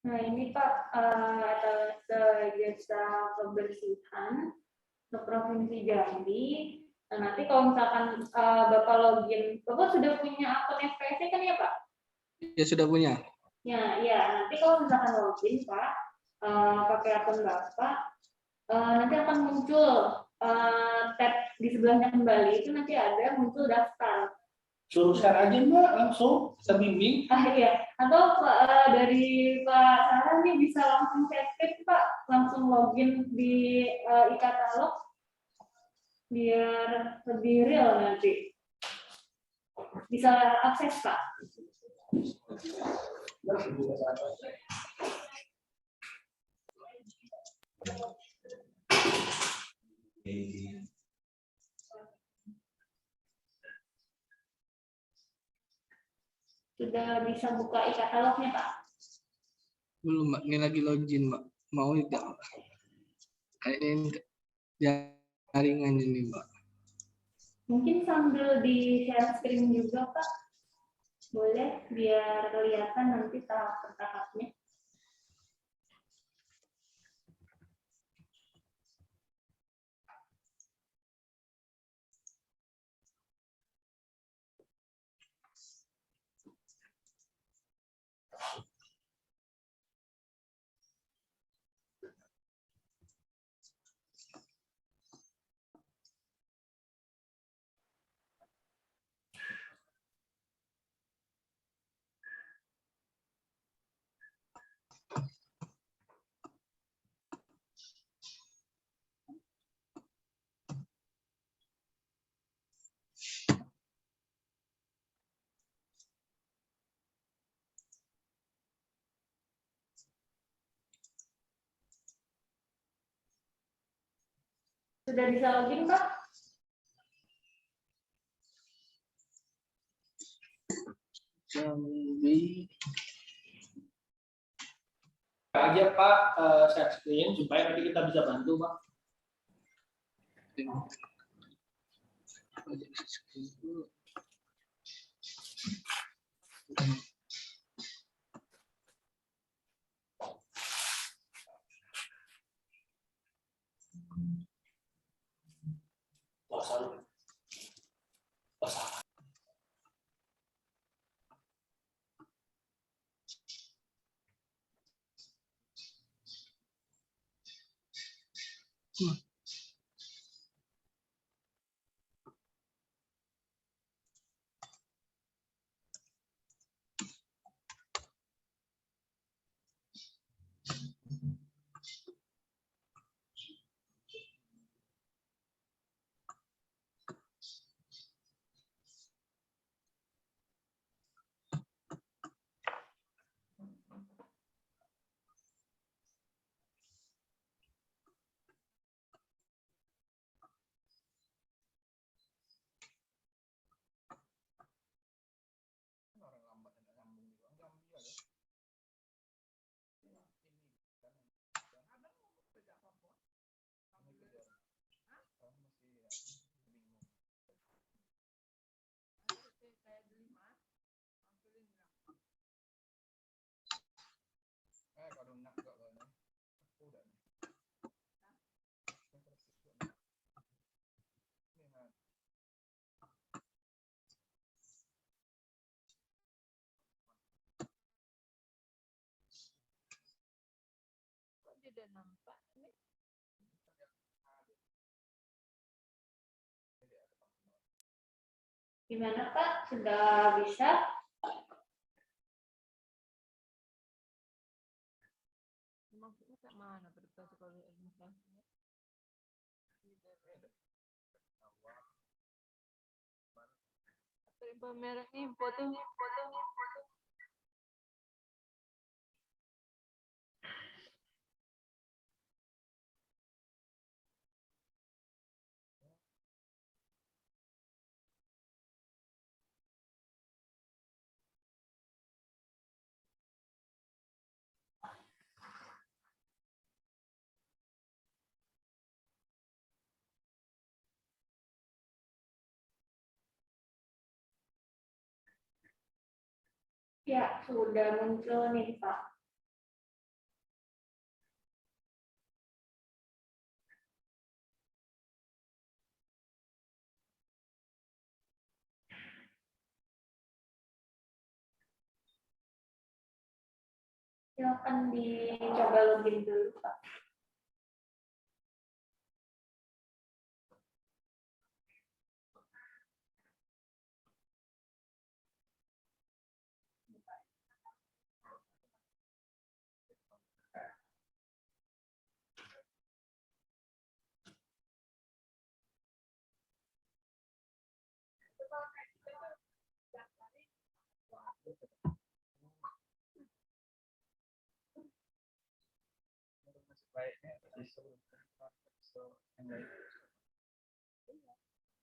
Speaker 4: Nah ini Pak atas jasa kebersihan untuk Provinsi Jambi. Nah, nanti kalau misalkan Bapak login, Bapak sudah punya akun FPC kan ya Pak?
Speaker 9: Ya sudah punya.
Speaker 4: Ya, nanti kalau misalkan login Pak, pakai akun Bapak, nanti akan muncul tab di sebelahnya kembali itu nanti ada muncul daftar.
Speaker 2: Suruh share aja Mbak, langsung bisa bimbing.
Speaker 4: Iya, atau dari Pak Sarah nih bisa langsung aktif Pak, langsung login di e-katalog biar lebih real nanti. Bisa akses Pak. Sudah bisa buka e-katalognya Pak?
Speaker 9: Belum Mbak, ini lagi login Mbak. Mau tidak? Kayaknya ini jaringan ini Mbak.
Speaker 4: Mungkin sambil di share screen juga Pak. Boleh biar kelihatan nanti tahap per tahapnya. Sudah bisa login Pak?
Speaker 9: Jambi.
Speaker 2: Aja Pak share screen supaya nanti kita bisa bantu Pak.
Speaker 4: Gimana Pak? Sudah bisa? Ya, sudah muncul nih Pak. Silakan dicoba login dulu Pak.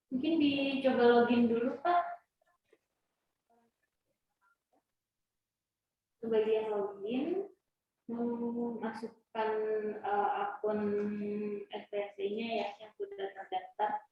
Speaker 4: Mungkin dicoba login dulu Pak. Kebagian login, masukkan akun SPSC-nya ya yang sudah terdaftar.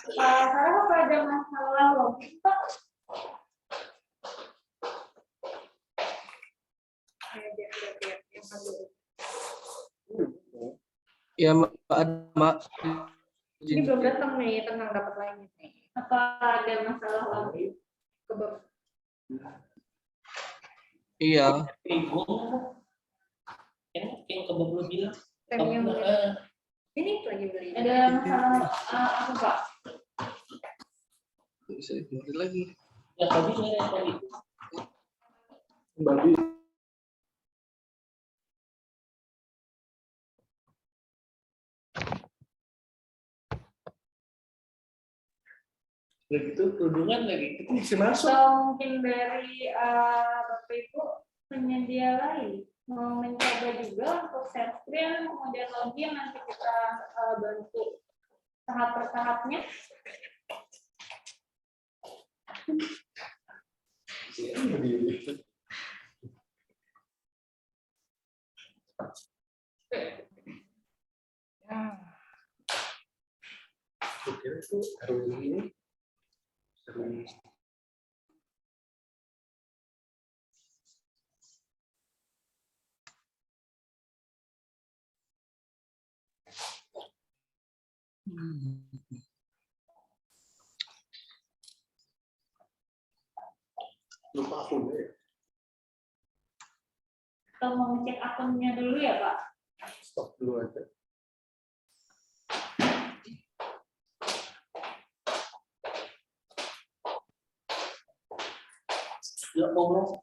Speaker 4: Sarah apa ada masalah login Pak?
Speaker 9: Ya, Mak.
Speaker 4: Ini belum datang nih, tenang dapat lagi nih. Apa ada masalah login?
Speaker 9: Iya.
Speaker 2: Bingung. Yang kebablu bilang.
Speaker 4: Premium. Ini lagi beli. Ada masalah apa Pak?
Speaker 9: Bisa dikeluarin lagi.
Speaker 2: Ya tadi saya tadi.
Speaker 7: Babi.
Speaker 2: Udah gitu kerudungan lagi.
Speaker 7: Itu bisa masuk.
Speaker 4: Atau mungkin dari Bapak Ibu penyedia lain mau mencoba juga untuk share screen kemudian login nanti kita bantu tahap per tahapnya.
Speaker 7: Kira itu RW ini sering lupa akun ya.
Speaker 4: Atau mau ngecek akunnya dulu ya Pak?
Speaker 7: Stop dulu aja.
Speaker 2: Ya Allah.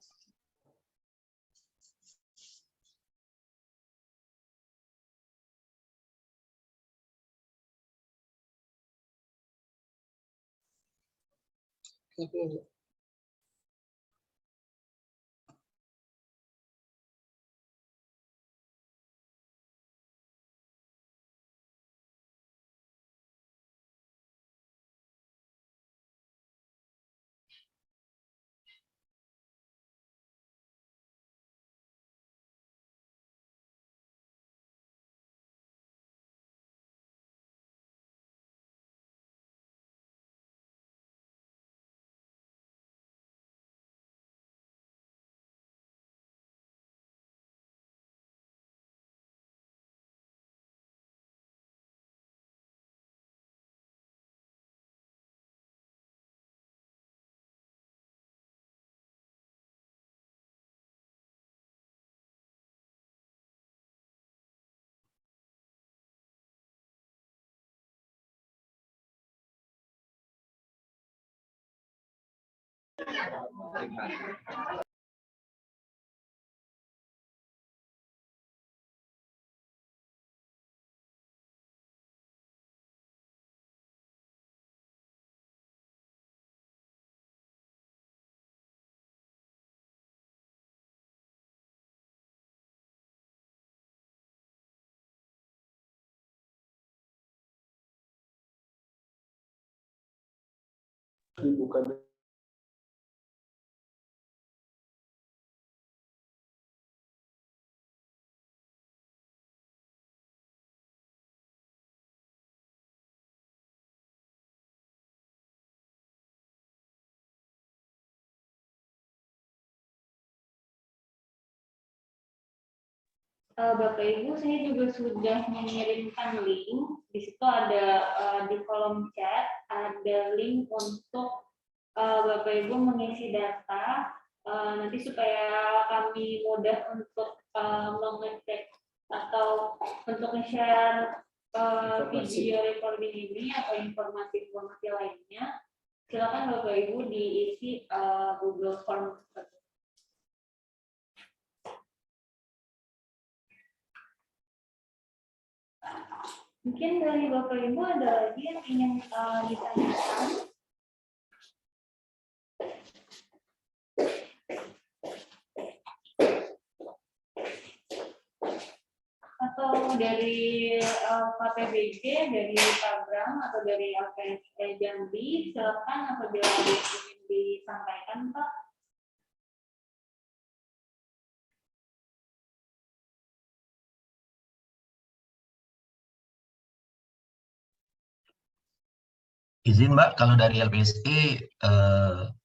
Speaker 7: Dibuka
Speaker 4: Bapak Ibu, saya juga sudah mengirimkan link. Di situ ada di kolom chat ada link untuk Bapak Ibu mengisi data nanti supaya kami mudah untuk mengecek atau untuk share video recording ini atau informasi-informasi lainnya. Silakan Bapak Ibu diisi Google Form. Mungkin dari Bapak Ibu ada lagi yang ingin ditanyakan? Atau dari KPBG, dari Pagram atau dari LPSP Jambi, silakan apabila ingin disampaikan Pak.
Speaker 8: Izin Mbak, kalau dari LPSE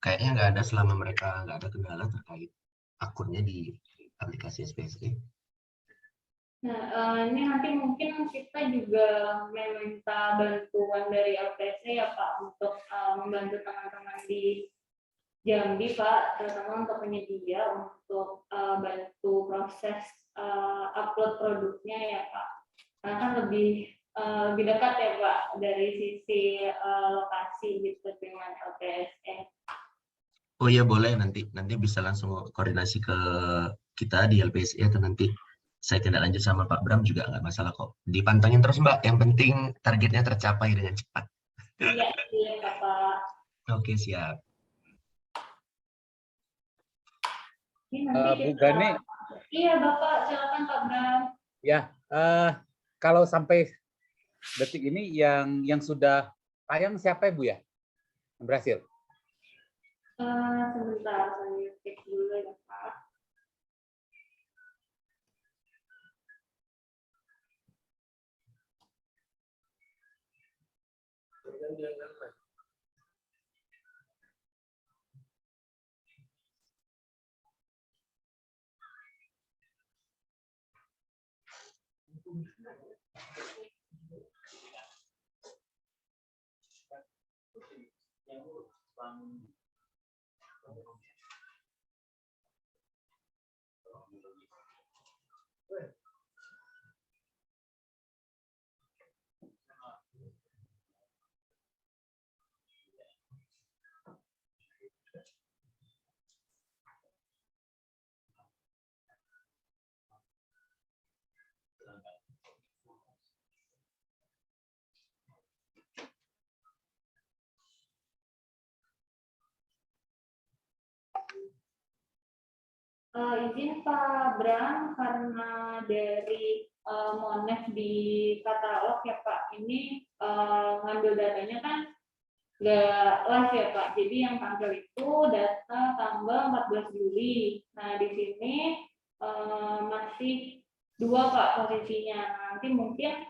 Speaker 8: kayaknya nggak ada selama mereka nggak ada kendala terkait akunnya di aplikasi SPSE.
Speaker 4: Nah, ini nanti mungkin kita juga meminta bantuan dari LPSE ya Pak untuk membantu teman-teman di Jambi Pak, terutama untuk penyedia untuk bantu proses upload produknya ya Pak. Karena kan lebih dekat ya Pak dari sisi lokasi gitu dengan LPSE.
Speaker 8: Oh iya boleh, nanti bisa langsung koordinasi ke kita di LPSE atau nanti saya tindak lanjut sama Pak Bram juga nggak masalah kok. Dipantengin terus Mbak, yang penting targetnya tercapai dengan cepat.
Speaker 4: Iya, iya Pak.
Speaker 8: Oke, siap.
Speaker 4: Ini nanti
Speaker 3: Bu Gani,
Speaker 4: iya Bapak, silakan Pak Bram.
Speaker 3: ya kalau sampai detik ini yang sudah tayang siapa ya Bu ya? Yang berhasil?
Speaker 4: Sebentar, saya cek dulu ya Pak. Izin Pak Bram, karena dari Monef di katalog ya Pak, ini ngambil datanya kan nggak live ya Pak, jadi yang tampil itu data tanggal 14 Juli. Nah di sini masih 2 Pak posisinya, nanti mungkin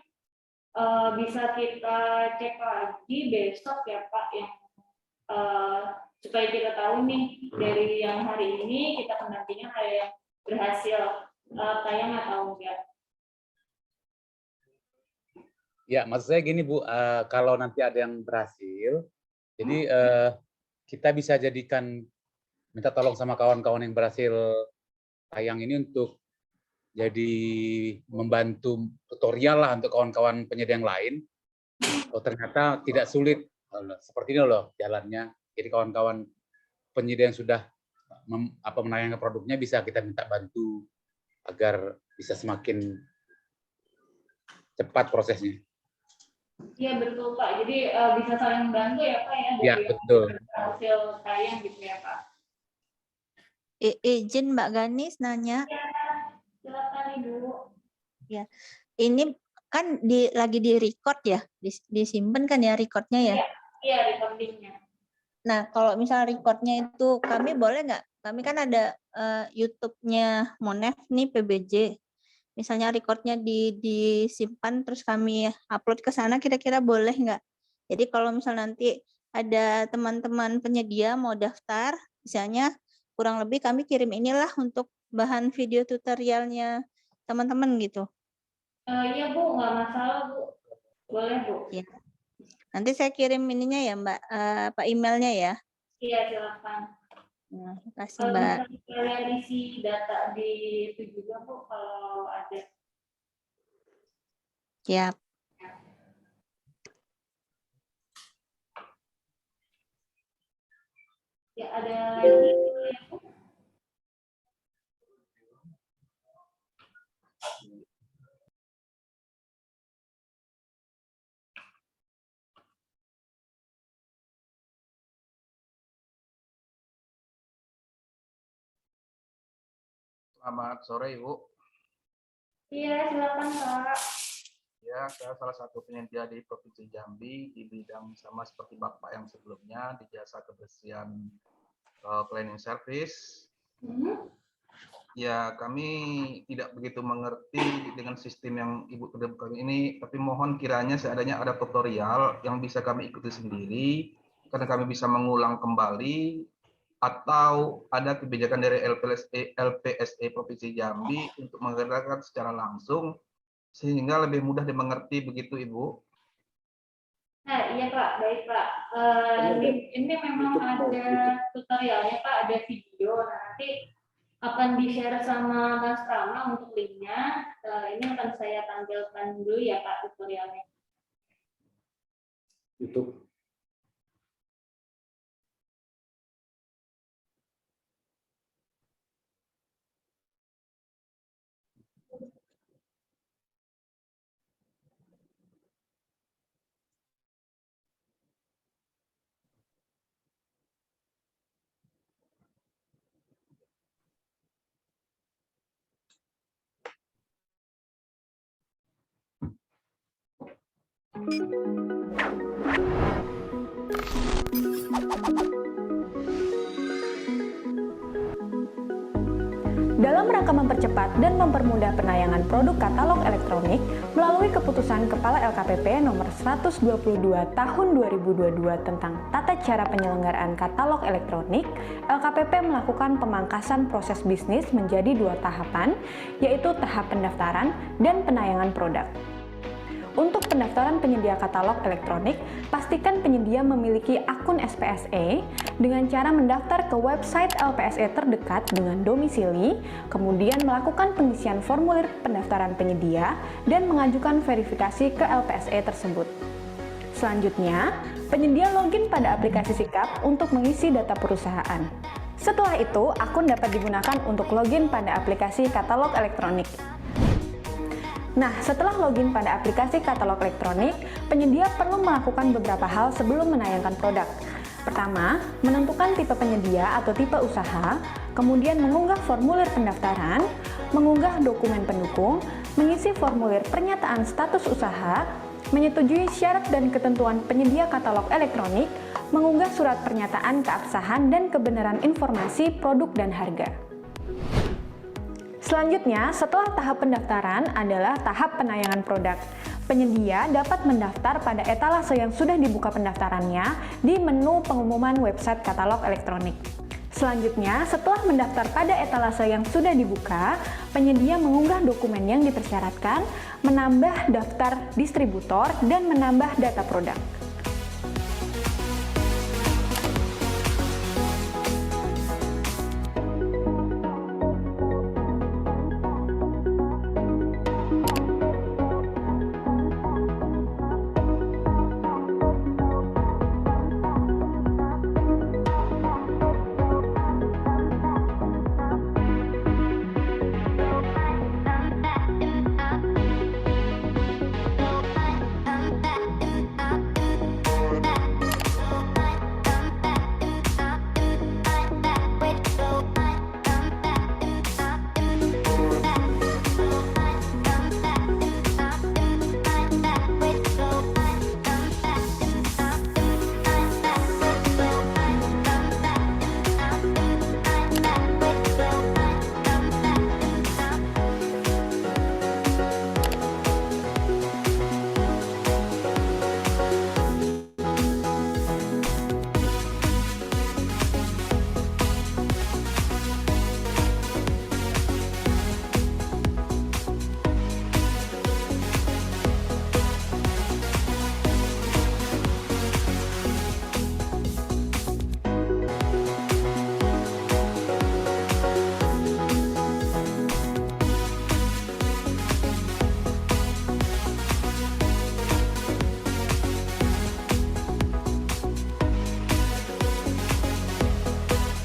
Speaker 4: bisa kita cek lagi besok ya Pak, yang supaya kita tahu nih dari yang hari ini kita pendampingan ada yang berhasil tayang atau enggak.
Speaker 3: Ya, maksud saya gini Bu, kalau nanti ada yang berhasil, jadi kita bisa jadikan, minta tolong sama kawan-kawan yang berhasil tayang ini untuk jadi membantu tutorial lah untuk kawan-kawan penyedia yang lain. Oh ternyata tidak sulit, seperti ini loh jalannya. Jadi kawan-kawan penyedia yang sudah menayangkan produknya bisa kita minta bantu agar bisa semakin cepat prosesnya.
Speaker 4: Iya betul Pak, jadi bisa saling membantu ya Pak ya, dari
Speaker 3: Ya betul.
Speaker 4: hasil tayang gitu ya Pak.
Speaker 10: Izin Mbak Ganis nanya.
Speaker 4: Ya, silakan Ibu.
Speaker 10: Ya, ini kan lagi di record ya, disimpan kan ya recordnya ya?
Speaker 4: Iya, recordingnya.
Speaker 10: Nah, kalau misal recordnya itu kami boleh nggak? Kami kan ada YouTube-nya Monef nih PBJ. Misalnya recordnya disimpan terus kami upload ke sana, kira-kira boleh nggak? Jadi kalau misal nanti ada teman-teman penyedia mau daftar, misalnya kurang lebih kami kirim inilah untuk bahan video tutorialnya teman-teman gitu.
Speaker 4: Iya Bu, nggak masalah Bu, boleh Bu.
Speaker 10: Ya. Nanti saya kirim ininya ya Mbak, Pak emailnya ya.
Speaker 4: Iya silakan.
Speaker 10: Nah, terima kasih Mbak.
Speaker 4: Bisa kalian isi data di itu juga Bu kalau ada.
Speaker 10: Siap.
Speaker 4: Ya ada lagi ya Bu?
Speaker 11: Selamat sore, Ibu.
Speaker 4: Iya, silakan Pak.
Speaker 11: Ya, saya salah satu penyedia di Provinsi Jambi di bidang sama seperti Bapak yang sebelumnya di jasa kebersihan cleaning service. Ya, kami tidak begitu mengerti dengan sistem yang Ibu kedepankan ini, tapi mohon kiranya seadanya ada tutorial yang bisa kami ikuti sendiri, karena kami bisa mengulang kembali, atau ada kebijakan dari LPSE Provinsi Jambi untuk mengerjakan secara langsung, sehingga lebih mudah dimengerti begitu, Ibu.
Speaker 4: Nah, iya Pak, baik Pak. Ini memang ada tutorialnya Pak, ada video. Nah, nanti akan di-share sama Mas Prama untuk linknya. Ini akan saya tampilkan dulu ya Pak tutorialnya.
Speaker 7: YouTube.
Speaker 12: Dalam rangka mempercepat dan mempermudah penayangan produk katalog elektronik melalui keputusan Kepala LKPP nomor 122 tahun 2022 tentang tata cara penyelenggaraan katalog elektronik, LKPP melakukan pemangkasan proses bisnis menjadi 2 tahapan, yaitu tahap pendaftaran dan penayangan produk. Untuk pendaftaran penyedia katalog elektronik, pastikan penyedia memiliki akun SPSE dengan cara mendaftar ke website LPSE terdekat dengan domisili, kemudian melakukan pengisian formulir pendaftaran penyedia, dan mengajukan verifikasi ke LPSE tersebut. Selanjutnya, penyedia login pada aplikasi Sikap untuk mengisi data perusahaan. Setelah itu, akun dapat digunakan untuk login pada aplikasi katalog elektronik. Nah, setelah login pada aplikasi katalog elektronik, penyedia perlu melakukan beberapa hal sebelum menayangkan produk. Pertama, menentukan tipe penyedia atau tipe usaha, kemudian mengunggah formulir pendaftaran, mengunggah dokumen pendukung, mengisi formulir pernyataan status usaha, menyetujui syarat dan ketentuan penyedia katalog elektronik, mengunggah surat pernyataan keabsahan dan kebenaran informasi produk dan harga. Selanjutnya, setelah tahap pendaftaran adalah tahap penayangan produk. Penyedia dapat mendaftar pada etalase yang sudah dibuka pendaftarannya di menu pengumuman website katalog elektronik. Selanjutnya, setelah mendaftar pada etalase yang sudah dibuka, penyedia mengunggah dokumen yang dipersyaratkan, menambah daftar distributor, dan menambah data produk.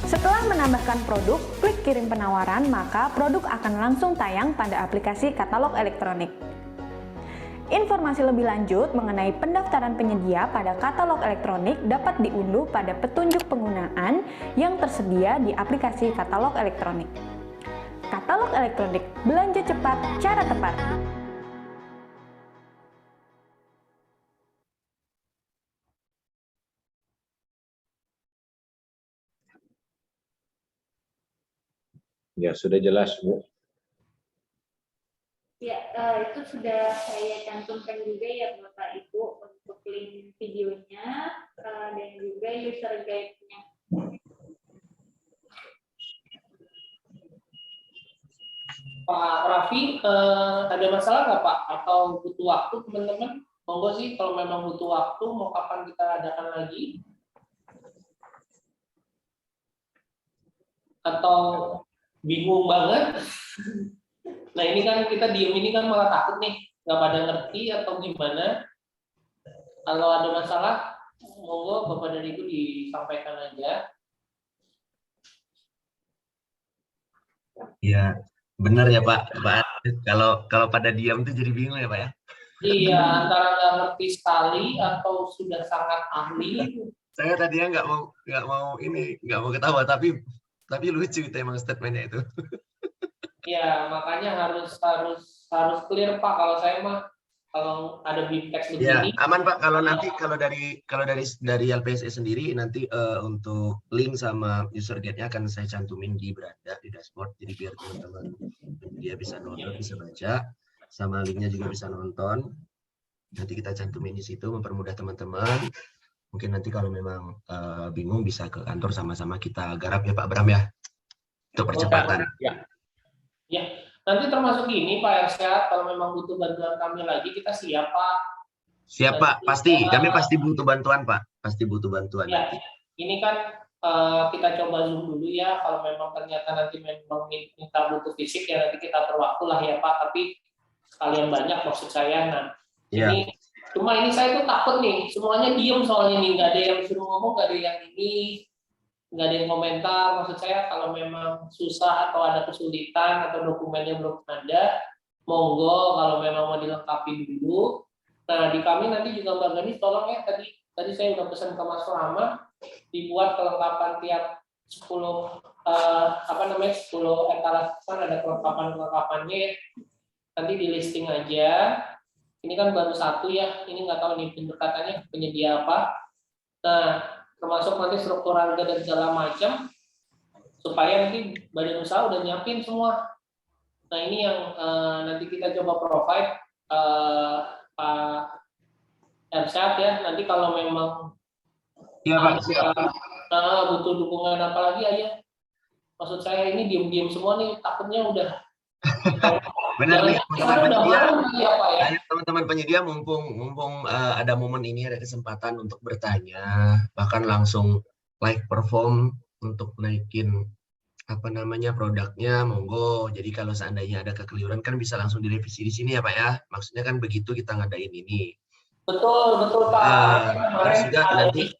Speaker 12: Setelah menambahkan produk, klik kirim penawaran, maka produk akan langsung tayang pada aplikasi katalog elektronik. Informasi lebih lanjut mengenai pendaftaran penyedia pada katalog elektronik dapat diunduh pada petunjuk penggunaan yang tersedia di aplikasi katalog elektronik. Katalog elektronik, belanja cepat, cara tepat.
Speaker 13: Ya, sudah jelas, Bu.
Speaker 4: Ya, itu sudah saya cantumkan juga ya Bapak Ibu untuk link videonya dan juga user guide-nya.
Speaker 2: Pak Raffi, ada masalah nggak Pak? Atau butuh waktu teman-teman? Monggo sih kalau memang butuh waktu, mau kapan kita adakan lagi? Atau bingung banget? Nah ini kan kita diem ini kan malah takut nih, nggak pada ngerti atau gimana. Kalau ada masalah, monggo Bapak dan Ibu disampaikan aja.
Speaker 8: Ya, benar ya Pak. Kalau pada diam tuh jadi bingung ya Pak ya.
Speaker 2: Iya, antara nggak ngerti sekali atau sudah sangat ahli.
Speaker 8: Saya tadinya nggak mau ketawa, tapi lucu itu emang statementnya itu.
Speaker 2: Ya, makanya harus clear Pak. Kalau saya mah kalau ada bimtek
Speaker 8: Ya,
Speaker 2: begini.
Speaker 8: aman Pak. Kalau dari LPSE sendiri nanti untuk link sama user guide-nya akan saya cantumin di beranda di dashboard. Jadi biar teman-teman dia bisa download, bisa baca, sama linknya juga bisa nonton. Nanti kita cantumin di situ mempermudah teman-teman. Mungkin nanti kalau memang bingung bisa ke kantor sama-sama kita garap ya Pak Bram ya. Untuk percepatan.
Speaker 2: Ya, nanti termasuk ini Pak Ersyad, kalau memang butuh bantuan kami lagi, kita siap Pak.
Speaker 8: Siap Pak, pasti. Kami pasti butuh bantuan Pak. Pasti butuh bantuan.
Speaker 2: Ya, ini kan kita coba Zoom dulu ya. Kalau memang ternyata nanti memang minta butuh fisik ya nanti kita terwaktu lah ya Pak. Tapi sekalian banyak maksud saya. Nah, ini cuma ini saya tuh takut nih. Semuanya diem soalnya nih. Nggak ada yang suruh ngomong, nggak ada yang ini. Nggak ada yang komentar, maksud saya kalau memang susah atau ada kesulitan atau dokumennya belum ada, monggo kalau memang mau dilengkapi dulu. Nah di kami nanti juga Mbak Ganis tolong ya, tadi saya udah pesan ke Mas Rama, dibuat kelengkapan tiap 10 10 etalase kan ada kelengkapannya ya. Nanti di listing aja. Ini kan baru satu ya, ini nggak tahu nih pendekatannya penyedia apa. Nah termasuk nanti struktur harga dan segala macam supaya nanti badan usaha udah nyiapin semua. Nah ini yang nanti kita coba provide Pak Ersyad ya. Nanti kalau memang butuh dukungan apa lagi aja. Maksud saya ini diem-diem semua nih, takutnya udah.
Speaker 8: Benar nih teman-teman penyedia, mumpung ada momen ini, ada kesempatan untuk bertanya, bahkan langsung live perform untuk naikin produknya, monggo. Jadi kalau seandainya ada kekeliruan kan bisa langsung direvisi di sini ya Pak ya. Maksudnya kan begitu kita ngadain ini.
Speaker 2: Betul Pak.
Speaker 8: Terus juga nanti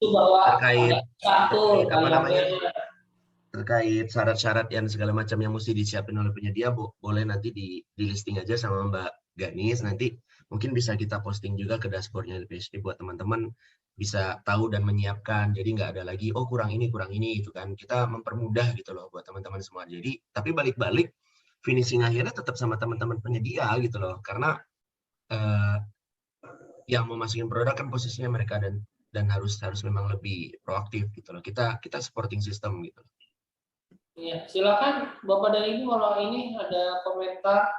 Speaker 8: terkait syarat-syarat yang segala macam yang mesti disiapin oleh penyedia, boleh nanti di listing aja sama Mbak Ganis. Nanti mungkin bisa kita posting juga ke dashboardnya LPSE buat teman-teman bisa tahu dan menyiapkan. Jadi nggak ada lagi kurang ini itu kan. Kita mempermudah gitu loh buat teman-teman semua. Jadi tapi balik-balik finishing akhirnya tetap sama teman-teman penyedia gitu loh. Karena yang mau masukin produk kan posisinya mereka dan harus memang lebih proaktif gitu loh. Kita supporting system gitu loh.
Speaker 2: Iya, silakan Bapak dan Ibu kalau ini ada komentar.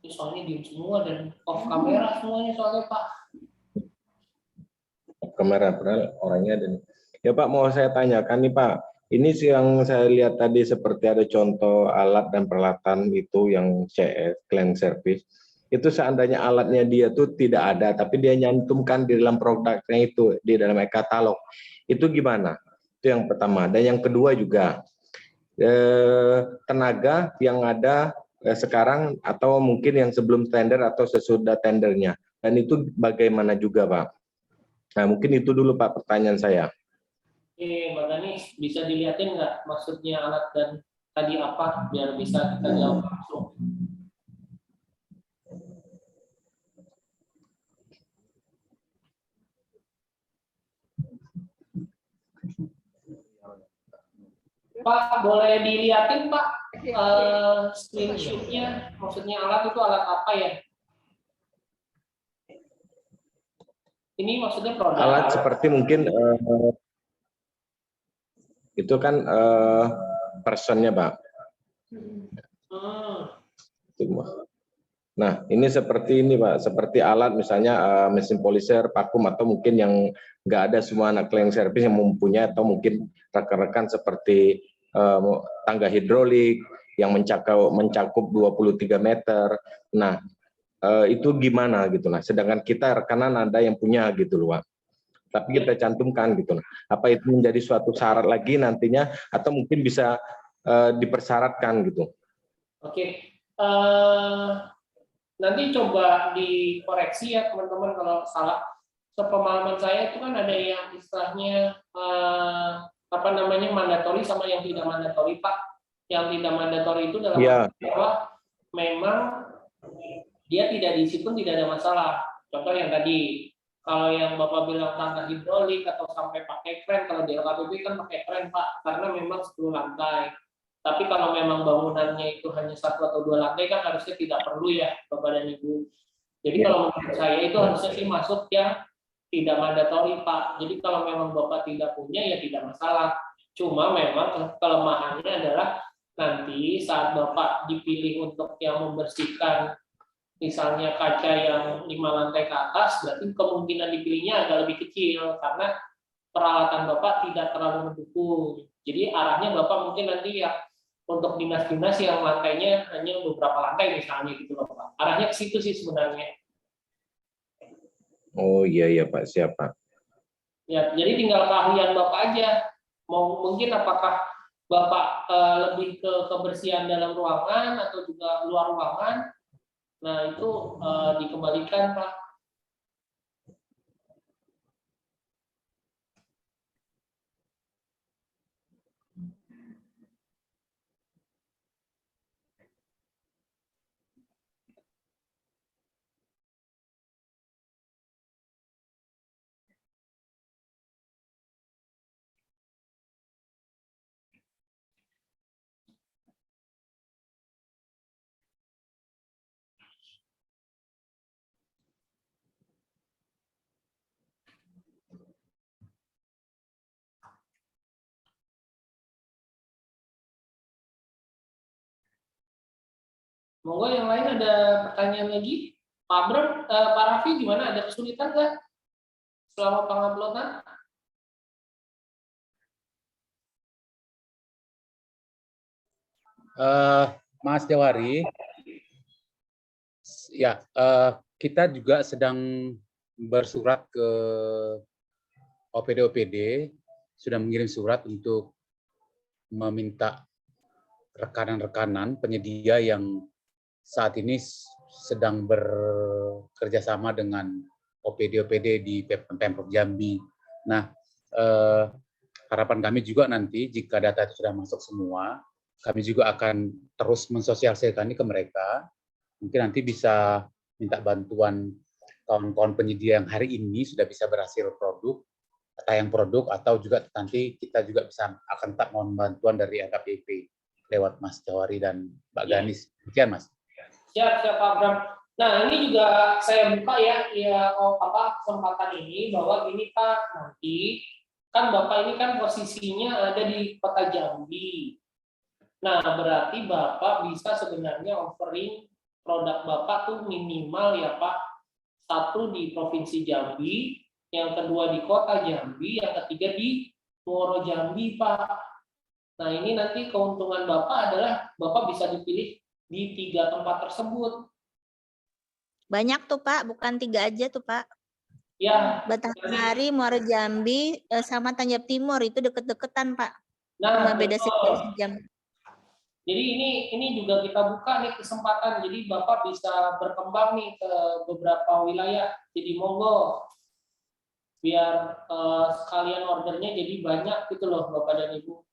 Speaker 2: Soalnya diem semua dan off kamera semuanya soalnya Pak.
Speaker 13: Off kamera padahal orangnya ada. Ya Pak, mau saya tanyakan nih Pak. Ini sih yang saya lihat tadi seperti ada contoh alat dan peralatan itu yang CS, clean service. Itu seandainya alatnya dia tuh tidak ada, tapi dia nyantumkan di dalam produknya itu, di dalam e-katalog. Itu gimana? Itu yang pertama. Dan yang kedua juga, tenaga yang ada sekarang atau mungkin yang sebelum tender atau sesudah tendernya, dan itu bagaimana juga Pak? Nah mungkin itu dulu Pak pertanyaan saya.
Speaker 2: Mbak Ganis bisa dilihatin nggak maksudnya alat dan tadi apa biar bisa kita jawab langsung. Pak, boleh dilihatin Pak screenshot-nya, maksudnya alat itu alat apa ya? Ini maksudnya produk.
Speaker 13: Alat seperti mungkin itu kan personnya Pak. Nah, ini seperti ini Pak, seperti alat misalnya mesin polisher, vakum, atau mungkin yang nggak ada semua anak cleaning service yang mempunyai, atau mungkin rekan-rekan seperti tangga hidrolik yang mencakup 23 meter. Nah, itu gimana gitu. Nah, sedangkan kita rekanan ada yang punya gitu loh Pak. Tapi kita cantumkan gitu. Apa itu menjadi suatu syarat lagi nantinya, atau mungkin bisa dipersyaratkan gitu?
Speaker 2: Oke. Nanti coba dikoreksi ya teman-teman kalau salah. Sepemahaman saya itu kan ada yang istilahnya mandatori sama yang tidak mandatori Pak. Yang tidak mandatori itu dalam bahwa memang dia tidak diisi pun tidak ada masalah. Contoh yang tadi, kalau yang Bapak bilang tangga hidrolik atau sampai pakai kren, kalau di LKPP kan pakai kren Pak, karena memang 10 lantai. Tapi kalau memang bangunannya itu hanya 1 atau 2 lantai kan harusnya tidak perlu ya Bapak dan Ibu. Jadi kalau menurut saya itu harusnya sih masuk yang tidak mandatori Pak. Jadi kalau memang Bapak tidak punya ya tidak masalah. Cuma memang kelemahannya adalah nanti saat Bapak dipilih untuk yang membersihkan misalnya kaca yang 5 lantai ke atas, berarti kemungkinan dipilihnya agak lebih kecil karena peralatan Bapak tidak terlalu mendukung. Jadi arahnya Bapak mungkin nanti ya untuk dinas-dinas yang lantainya hanya beberapa lantai misalnya gitu loh Pak. Arahnya ke situ sih sebenarnya.
Speaker 13: Oh iya Pak, siap Pak.
Speaker 2: Ya, jadi tinggal keahlian Bapak aja. Mungkin apakah Bapak lebih ke kebersihan dalam ruangan atau juga luar ruangan. Nah, itu dikembalikan Pak. Monggo yang lain ada pertanyaan lagi? Pak Bram, Pak Raffi gimana? Ada kesulitan nggak selama penguploadan?
Speaker 3: Mas Jawari, ya kita juga sedang bersurat ke OPD, sudah mengirim surat untuk meminta rekanan-rekanan penyedia yang saat ini sedang bekerja sama dengan OPD di Pemprov Jambi. Nah, harapan kami juga nanti jika data itu sudah masuk semua, kami juga akan terus mensosialisasikan ini ke mereka. Mungkin nanti bisa minta bantuan kawan-kawan penyedia yang hari ini sudah bisa berhasil tayang produk, atau juga nanti kita juga akan mohon bantuan dari LKPP lewat Mas Jawari dan Mbak Ganis. Demikian Mas.
Speaker 2: Siap Pak Bram. Nah, ini juga saya buka ya kesempatan ini bahwa gini Pak, nanti kan Bapak ini kan posisinya ada di Kota Jambi. Nah, berarti Bapak bisa sebenarnya offering produk Bapak tuh minimal ya Pak, 1 di Provinsi Jambi, yang kedua di Kota Jambi, yang ketiga di Muaro Jambi Pak. Nah, ini nanti keuntungan Bapak adalah Bapak bisa dipilih di 3 tempat tersebut.
Speaker 10: Banyak tuh Pak, bukan 3 aja tuh Pak.
Speaker 2: Ya.
Speaker 10: Batanghari, Muaro Jambi, sama Tanjab Timur itu deket-deketan Pak.
Speaker 2: Nah,
Speaker 10: cuma beda sejam.
Speaker 2: Jadi ini juga kita buka nih kesempatan. Jadi Bapak bisa berkembang nih ke beberapa wilayah. Jadi monggo biar sekalian ordernya jadi banyak gitu loh Bapak dan Ibu.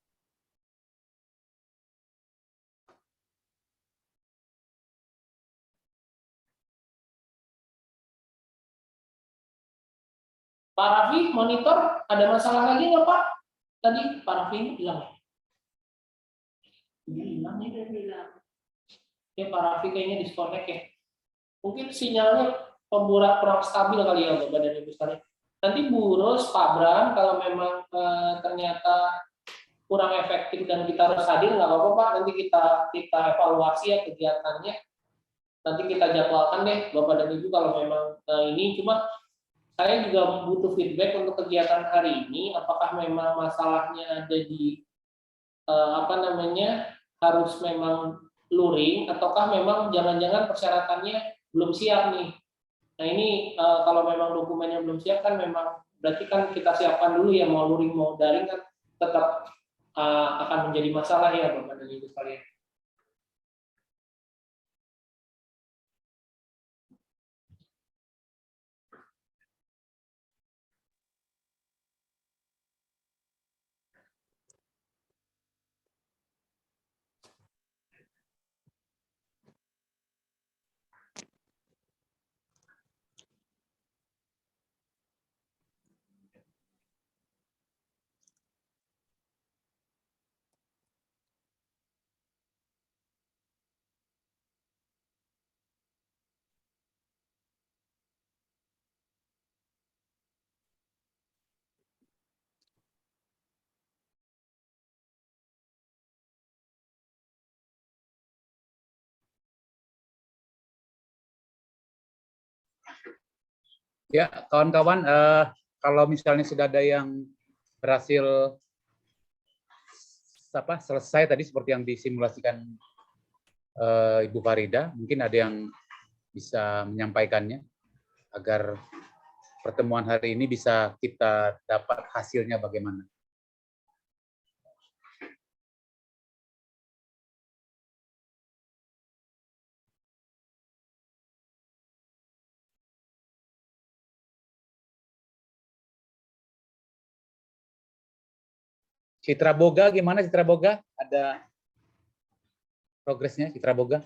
Speaker 2: Pak Raffi, monitor, ada masalah lagi nggak Pak? Tadi Pak Raffi ini bilang. Hilang ya. Ya Pak Raffi kayaknya disconnect ya. Mungkin sinyalnya kurang stabil kali ya Bapak dan Ibu sekalian. Nanti Bu Ros, Pak Bram, kalau memang ternyata kurang efektif dan kita harus hadir, nggak apa-apa Pak, nanti kita evaluasi ya kegiatannya, nanti kita jadwalkan deh Bapak dan Ibu kalau memang ini. Cuma saya juga butuh feedback untuk kegiatan hari ini, apakah memang masalahnya ada di harus memang luring, ataukah memang jangan-jangan persyaratannya belum siap nih. Nah ini kalau memang dokumennya belum siap kan memang berarti kan kita siapkan dulu ya, mau luring mau daring kan tetap akan menjadi masalah ya Bapak dan Ibu sekalian.
Speaker 3: Ya, kawan-kawan, kalau misalnya sudah ada yang berhasil selesai tadi seperti yang disimulasikan Ibu Farida, mungkin ada yang bisa menyampaikannya agar pertemuan hari ini bisa kita dapat hasilnya bagaimana. Citra Boga, gimana Citra Boga? Ada progresnya Citra Boga?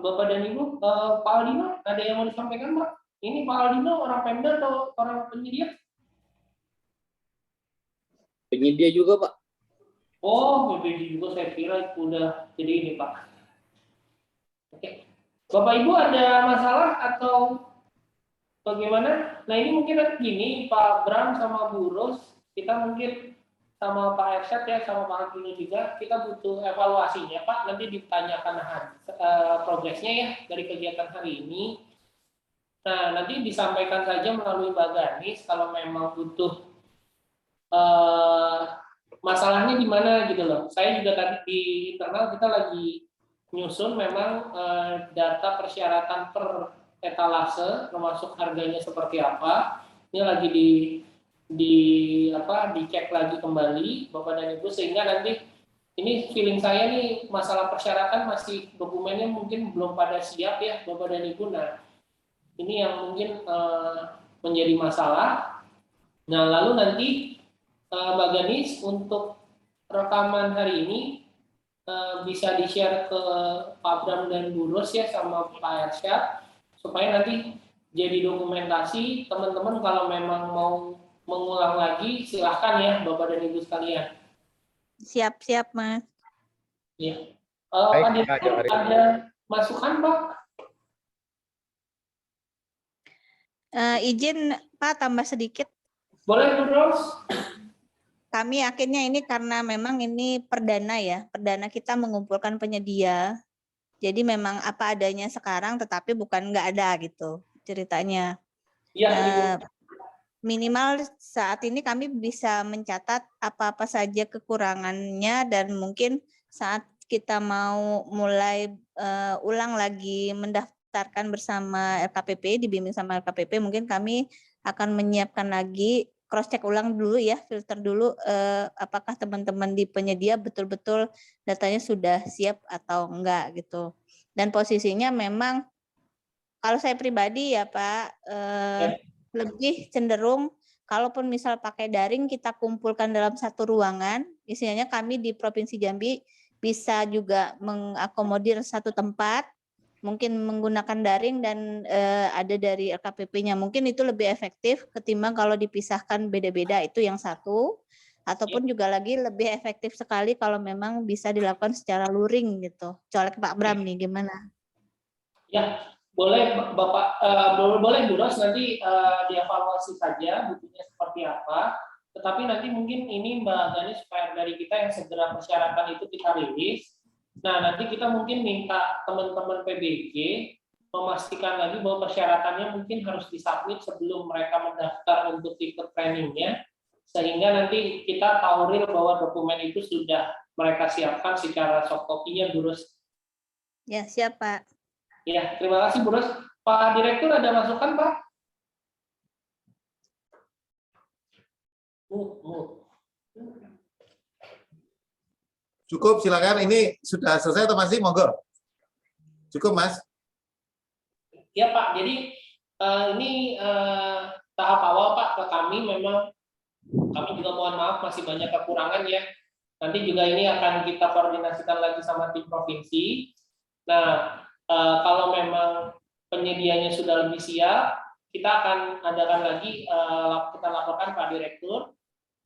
Speaker 2: Bapak dan Ibu, Pak Aldino, ada yang mau disampaikan Pak? Ini Pak Aldino orang Pemda atau orang penyedia?
Speaker 6: Penyedia juga Pak.
Speaker 2: Oh, penyedia juga, saya kira udah jadi ini Pak. Oke. Bapak Ibu ada masalah atau bagaimana? Nah ini mungkin gini, Pak Bram sama Bu Ros, kita mungkin sama Pak Ersyad ya, sama Pak Aldino juga, kita butuh evaluasinya Pak, nanti ditanyakan progresnya ya dari kegiatan hari ini. Nah nanti disampaikan saja melalui Mbak Ganis kalau memang butuh masalahnya di mana gitu loh. Saya juga tadi di internal kita lagi nyusun memang data persyaratan per etalase, termasuk harganya seperti apa. Ini lagi dicek lagi kembali Bapak dan Ibu, sehingga nanti ini feeling saya nih masalah persyaratan masih dokumennya mungkin belum pada siap ya Bapak dan Ibu. Nah ini yang mungkin menjadi masalah. Nah lalu nanti Mbak Ganis untuk rekaman hari ini bisa di-share ke Pak Bram dan Bu Ros ya sama Pak Ersyad, supaya nanti jadi dokumentasi teman-teman kalau memang mau mengulang lagi silahkan ya Bapak dan Ibu sekalian.
Speaker 10: Siap-siap Mas.
Speaker 2: Ya.
Speaker 3: Baik,
Speaker 2: Pak
Speaker 3: Pak
Speaker 2: Direktur,
Speaker 3: Johari.
Speaker 2: ada masukan Pak?
Speaker 10: Izin Pak tambah sedikit.
Speaker 2: Boleh Bu Ros?
Speaker 10: Kami akhirnya ini karena memang ini perdana ya, perdana kita mengumpulkan penyedia. Jadi memang apa adanya sekarang, tetapi bukan nggak ada gitu ceritanya.
Speaker 2: Iya, Ibu.
Speaker 10: Minimal saat ini kami bisa mencatat apa-apa saja kekurangannya dan mungkin saat kita mau mulai ulang lagi mendaftarkan bersama LKPP, dibimbing sama LKPP, mungkin kami akan menyiapkan lagi cross check ulang dulu ya, filter dulu apakah teman-teman di penyedia betul-betul datanya sudah siap atau enggak gitu. Dan posisinya memang kalau saya pribadi ya Pak lebih cenderung kalaupun misal pakai daring kita kumpulkan dalam satu ruangan, istilahnya kami di Provinsi Jambi bisa juga mengakomodir satu tempat, mungkin menggunakan daring dan ada dari LKPP-nya. Mungkin itu lebih efektif ketimbang kalau dipisahkan beda-beda, itu yang satu. Ataupun juga lagi lebih efektif sekali kalau memang bisa dilakukan secara luring gitu. Colek Pak Bram nih gimana?
Speaker 2: Ya, boleh Bapak, boleh Bu Ros nanti dievaluasi saja butuhnya seperti apa. Tetapi nanti mungkin ini Mbak Ganis PR dari kita yang segera persyaratan itu kita rilis. Nah, nanti kita mungkin minta teman-teman PBG memastikan lagi bahwa persyaratannya mungkin harus disubmit sebelum mereka mendaftar untuk ikut trainingnya, sehingga nanti kita tahu real bahwa dokumen itu sudah mereka siapkan secara soft copy-nya, Bu Ros.
Speaker 10: Ya, siap Pak.
Speaker 2: Ya, terima kasih Bu Ros. Pak Direktur ada masukan Pak?
Speaker 1: Cukup, silakan. Ini sudah selesai atau masih? Monggo. Cukup, Mas.
Speaker 2: Ya Pak, jadi ini tahap awal Pak ke kami memang kami juga mohon maaf masih banyak kekurangan ya. Nanti juga ini akan kita koordinasikan lagi sama tim provinsi. Nah, kalau memang penyedianya sudah lebih siap, kita akan adakan lagi kita laporkan Pak Direktur,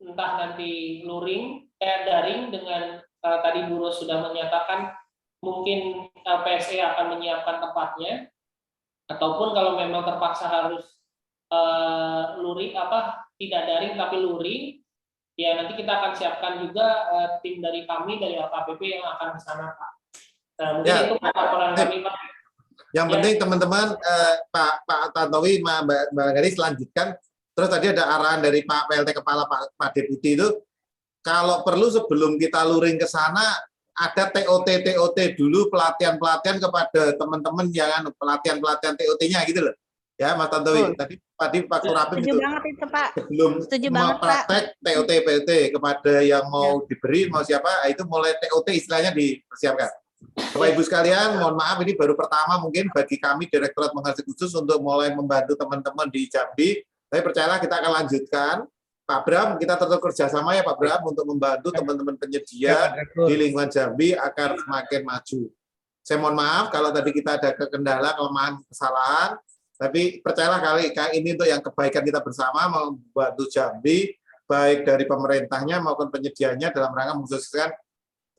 Speaker 2: entah nanti luring, daring dengan tadi Bu Ros sudah menyatakan mungkin PSE akan menyiapkan tempatnya, ataupun kalau memang terpaksa harus luring tidak daring tapi luring, ya nanti kita akan siapkan juga tim dari kami dari LKPP yang akan ke sana Pak. Nah, mungkin itu laporan kami Pak.
Speaker 1: Yang penting teman-teman Pak Tantowi, Mbak Garis lanjutkan. Terus tadi ada arahan dari Pak PLT Kepala Pak Deputi itu, kalau perlu sebelum kita luring ke sana ada TOT dulu, pelatihan kepada teman-teman yang pelatihan TOT-nya gitu loh. Ya Mas Tantowi, tadi Pak Kurapin
Speaker 10: Setuju
Speaker 1: itu
Speaker 10: banget itu Pak.
Speaker 1: sebelum
Speaker 10: Setuju
Speaker 1: mau
Speaker 10: banget, Pak.
Speaker 1: praktek TOT kepada yang mau diberi, mau siapa, itu mulai TOT istilahnya dipersiapkan. Bapak Ibu sekalian, mohon maaf ini baru pertama mungkin bagi kami Direktorat Mengatasi Khusus untuk mulai membantu teman-teman di Jambi. Tapi percayalah kita akan lanjutkan. Pak Bram, kita tetap kerjasama ya Pak Bram untuk membantu teman-teman penyedia di lingkungan Jambi agar semakin maju. Saya mohon maaf kalau tadi kita ada kendala, kelemahan, kesalahan. Tapi percayalah kali ini untuk yang kebaikan kita bersama membantu Jambi, baik dari pemerintahnya maupun penyedianya dalam rangka mensukseskan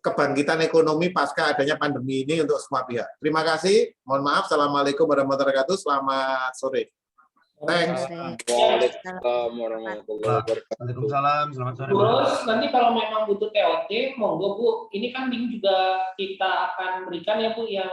Speaker 1: kebangkitan ekonomi pasca adanya pandemi ini untuk semua pihak. Terima kasih. Mohon maaf. Assalamualaikum warahmatullahi wabarakatuh. Selamat sore. Thanks.
Speaker 6: Waalaikumsalam warahmatullahi wabarakatuh.
Speaker 8: Waalaikumsalam. Selamat sore.
Speaker 2: Terus nanti kalau memang butuh TOT, monggo Bu. Ini kan link juga kita akan berikan ya Bu yang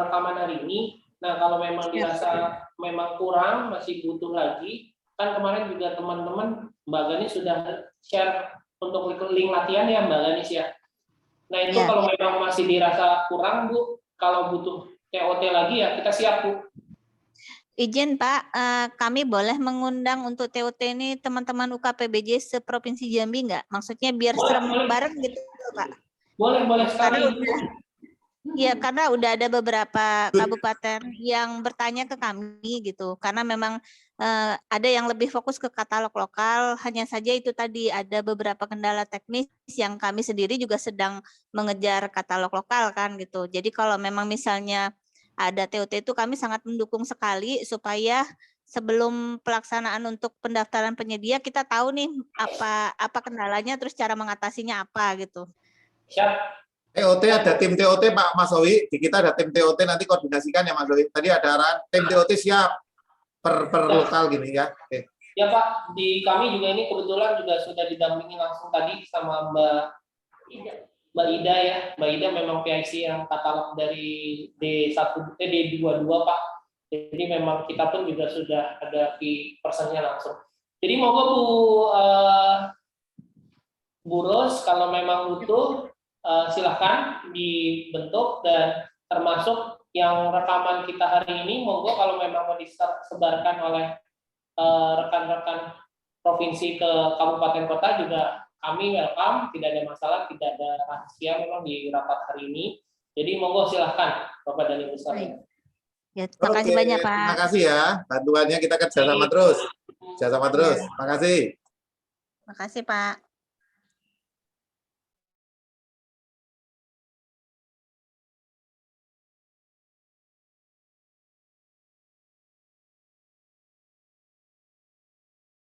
Speaker 2: rekaman hari ini. Nah kalau memang dirasa memang kurang, masih butuh lagi, kan kemarin juga teman-teman Mbak Ganis sudah share untuk link latihan ya Mbak Ganis ya. Nah itu kalau memang masih dirasa kurang Bu, kalau butuh TOT lagi ya kita siap Bu.
Speaker 10: Izin Pak, kami boleh mengundang untuk TOT ini teman-teman UKPBJ seprovinsi Jambi nggak? Maksudnya biar serem bareng gitu Pak.
Speaker 2: Boleh sekali.
Speaker 10: Iya, karena udah ada beberapa kabupaten yang bertanya ke kami gitu. Karena memang ada yang lebih fokus ke katalog lokal, hanya saja itu tadi ada beberapa kendala teknis yang kami sendiri juga sedang mengejar katalog lokal kan gitu. Jadi kalau memang misalnya ada TOT itu kami sangat mendukung sekali supaya sebelum pelaksanaan untuk pendaftaran penyedia kita tahu nih apa kendalanya terus cara mengatasinya apa gitu.
Speaker 2: Siap.
Speaker 14: TOT ada tim TOT Pak Mas Owi, di kita ada tim TOT, nanti koordinasikan ya Mas Owi. Tadi ada arahan tim TOT siap per lokal gini ya. Oke.
Speaker 2: Ya Pak, di kami juga ini kebetulan juga sudah didampingi langsung tadi sama Mbak Ida ya. Mbak Ida memang PIC yang katalog dari D22 Pak. Jadi memang kita pun juga sudah ada key personnya langsung. Jadi moga Bu Ros, kalau memang butuh silahkan dibentuk, dan termasuk yang rekaman kita hari ini, monggo kalau memang mau disebarkan oleh rekan-rekan provinsi ke kabupaten kota juga kami welcome, tidak ada masalah, tidak ada rahasia memang di rapat hari ini. Jadi monggo silahkan Bapak dan Ibu sekalian.
Speaker 10: Ya, terima kasih banyak Pak.
Speaker 14: Terima kasih ya bantuannya, kita kerjasama terus. Kerjasama terus. Terima kasih.
Speaker 10: Terima kasih Pak.